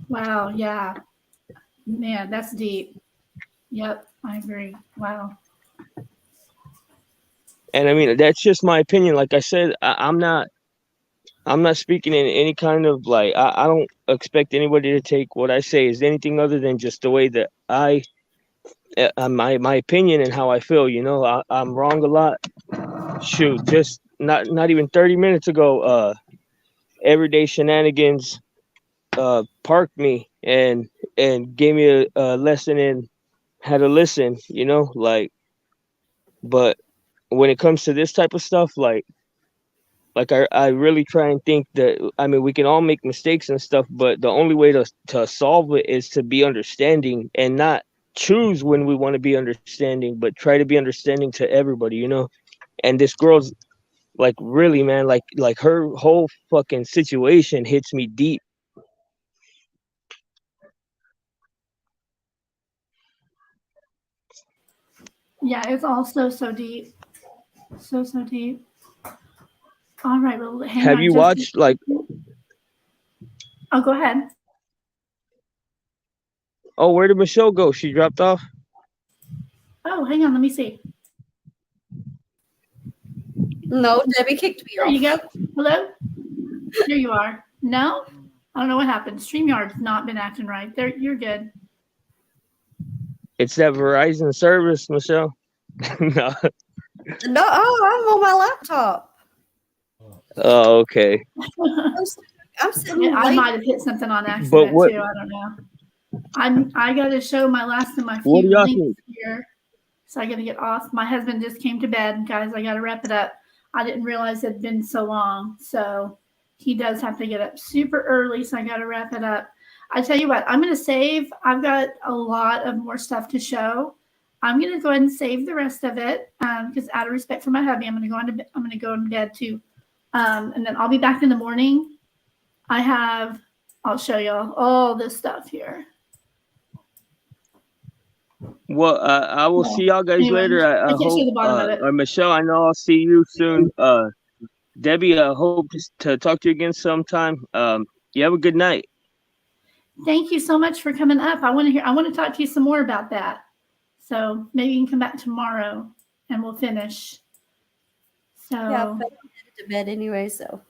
Wow. Yeah. Man, that's deep. Yep, I agree. Wow. And I mean, that's just my opinion. Like I said, I'm not speaking in any kind of like I don't expect anybody to take what I say as anything other than just the way that my opinion and how I feel. You know, I'm wrong a lot. Shoot, just not even 30 minutes ago, Everyday Shenanigans parked me and gave me a lesson in how to listen. You know, like, but when it comes to this type of stuff, like I really try and think that I mean we can all make mistakes and stuff, but the only way to solve it is to be understanding and not choose when we want to be understanding, but try to be understanding to everybody, you know. And this girl's like really, man, like her whole fucking situation hits me deep. Yeah, it's all so deep. So deep. All right, well, hang Have on. you watched like Oh, go ahead. oh, where did Michelle go? She dropped off? Oh, hang on. Let me see. No, Debbie kicked me There off. you go. Hello? There you are. No? I don't know what happened. StreamYard's not been acting right. There, you're good. It's that Verizon service, Michelle. No. No, I'm on my laptop. Oh, okay. I'm sitting I late. might have hit something on But accident what? too. I don't know. I got to show my last of my What do few y'all links think? here, so I got to get off. My husband just came to bed, guys. I got to wrap it up. I didn't realize it had been so long, so he does have to get up super early, so I got to wrap it up. I tell you what, I'm going to save. I've got a lot of more stuff to show. I'm going to go ahead and save the rest of it because out of respect for my hubby, I'm going to go to bed too, and then I'll be back in the morning. I'll show y'all all this stuff here. Well, I will see y'all guys Anyway, later. I I can't hope. show the bottom of it. Michelle, I know I'll see you soon. Debbie, I hope to talk to you again sometime. You have a good night. Thank you so much for coming up. I want to talk to you some more about that. So maybe you can come back tomorrow and we'll finish. So Yeah, but I'm headed to bed anyway, so.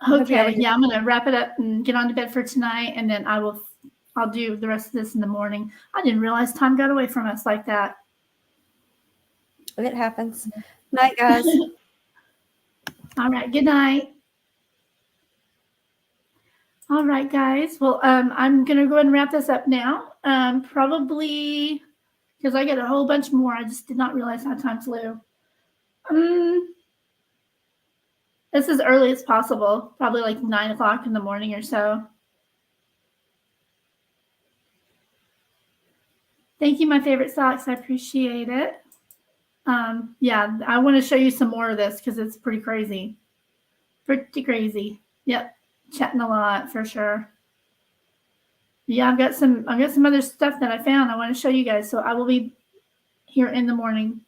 okay, yeah, I'm gonna wrap it up and get on to bed for tonight, and then I'll do the rest of this in the morning. I didn't realize time got away from us like that. It happens. Night, guys. All right, good night. All right, guys. Well, I'm gonna go ahead and wrap this up now. Probably because I got a whole bunch more. I just did not realize how time flew. This is early as possible, probably like 9 o'clock in the morning or so. Thank you, my favorite socks. I appreciate it. Yeah, I want to show you some more of this because it's pretty crazy. Pretty crazy. Yep, chatting a lot for sure. Yeah, I've got some other stuff that I found I want to show you guys. So I will be here in the morning,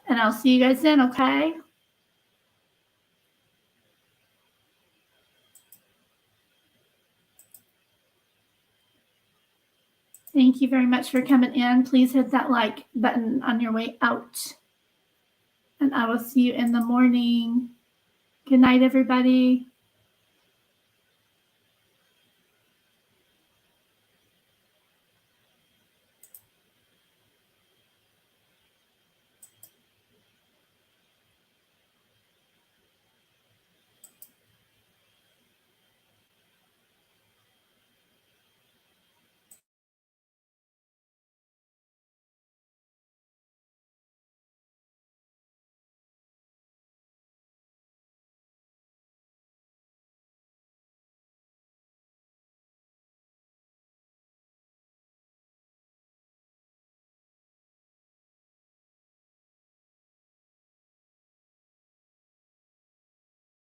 and I'll see you guys then. Okay. Thank you very much for coming in. Please hit that like button on your way out. And I will see you in the morning. Good night, everybody.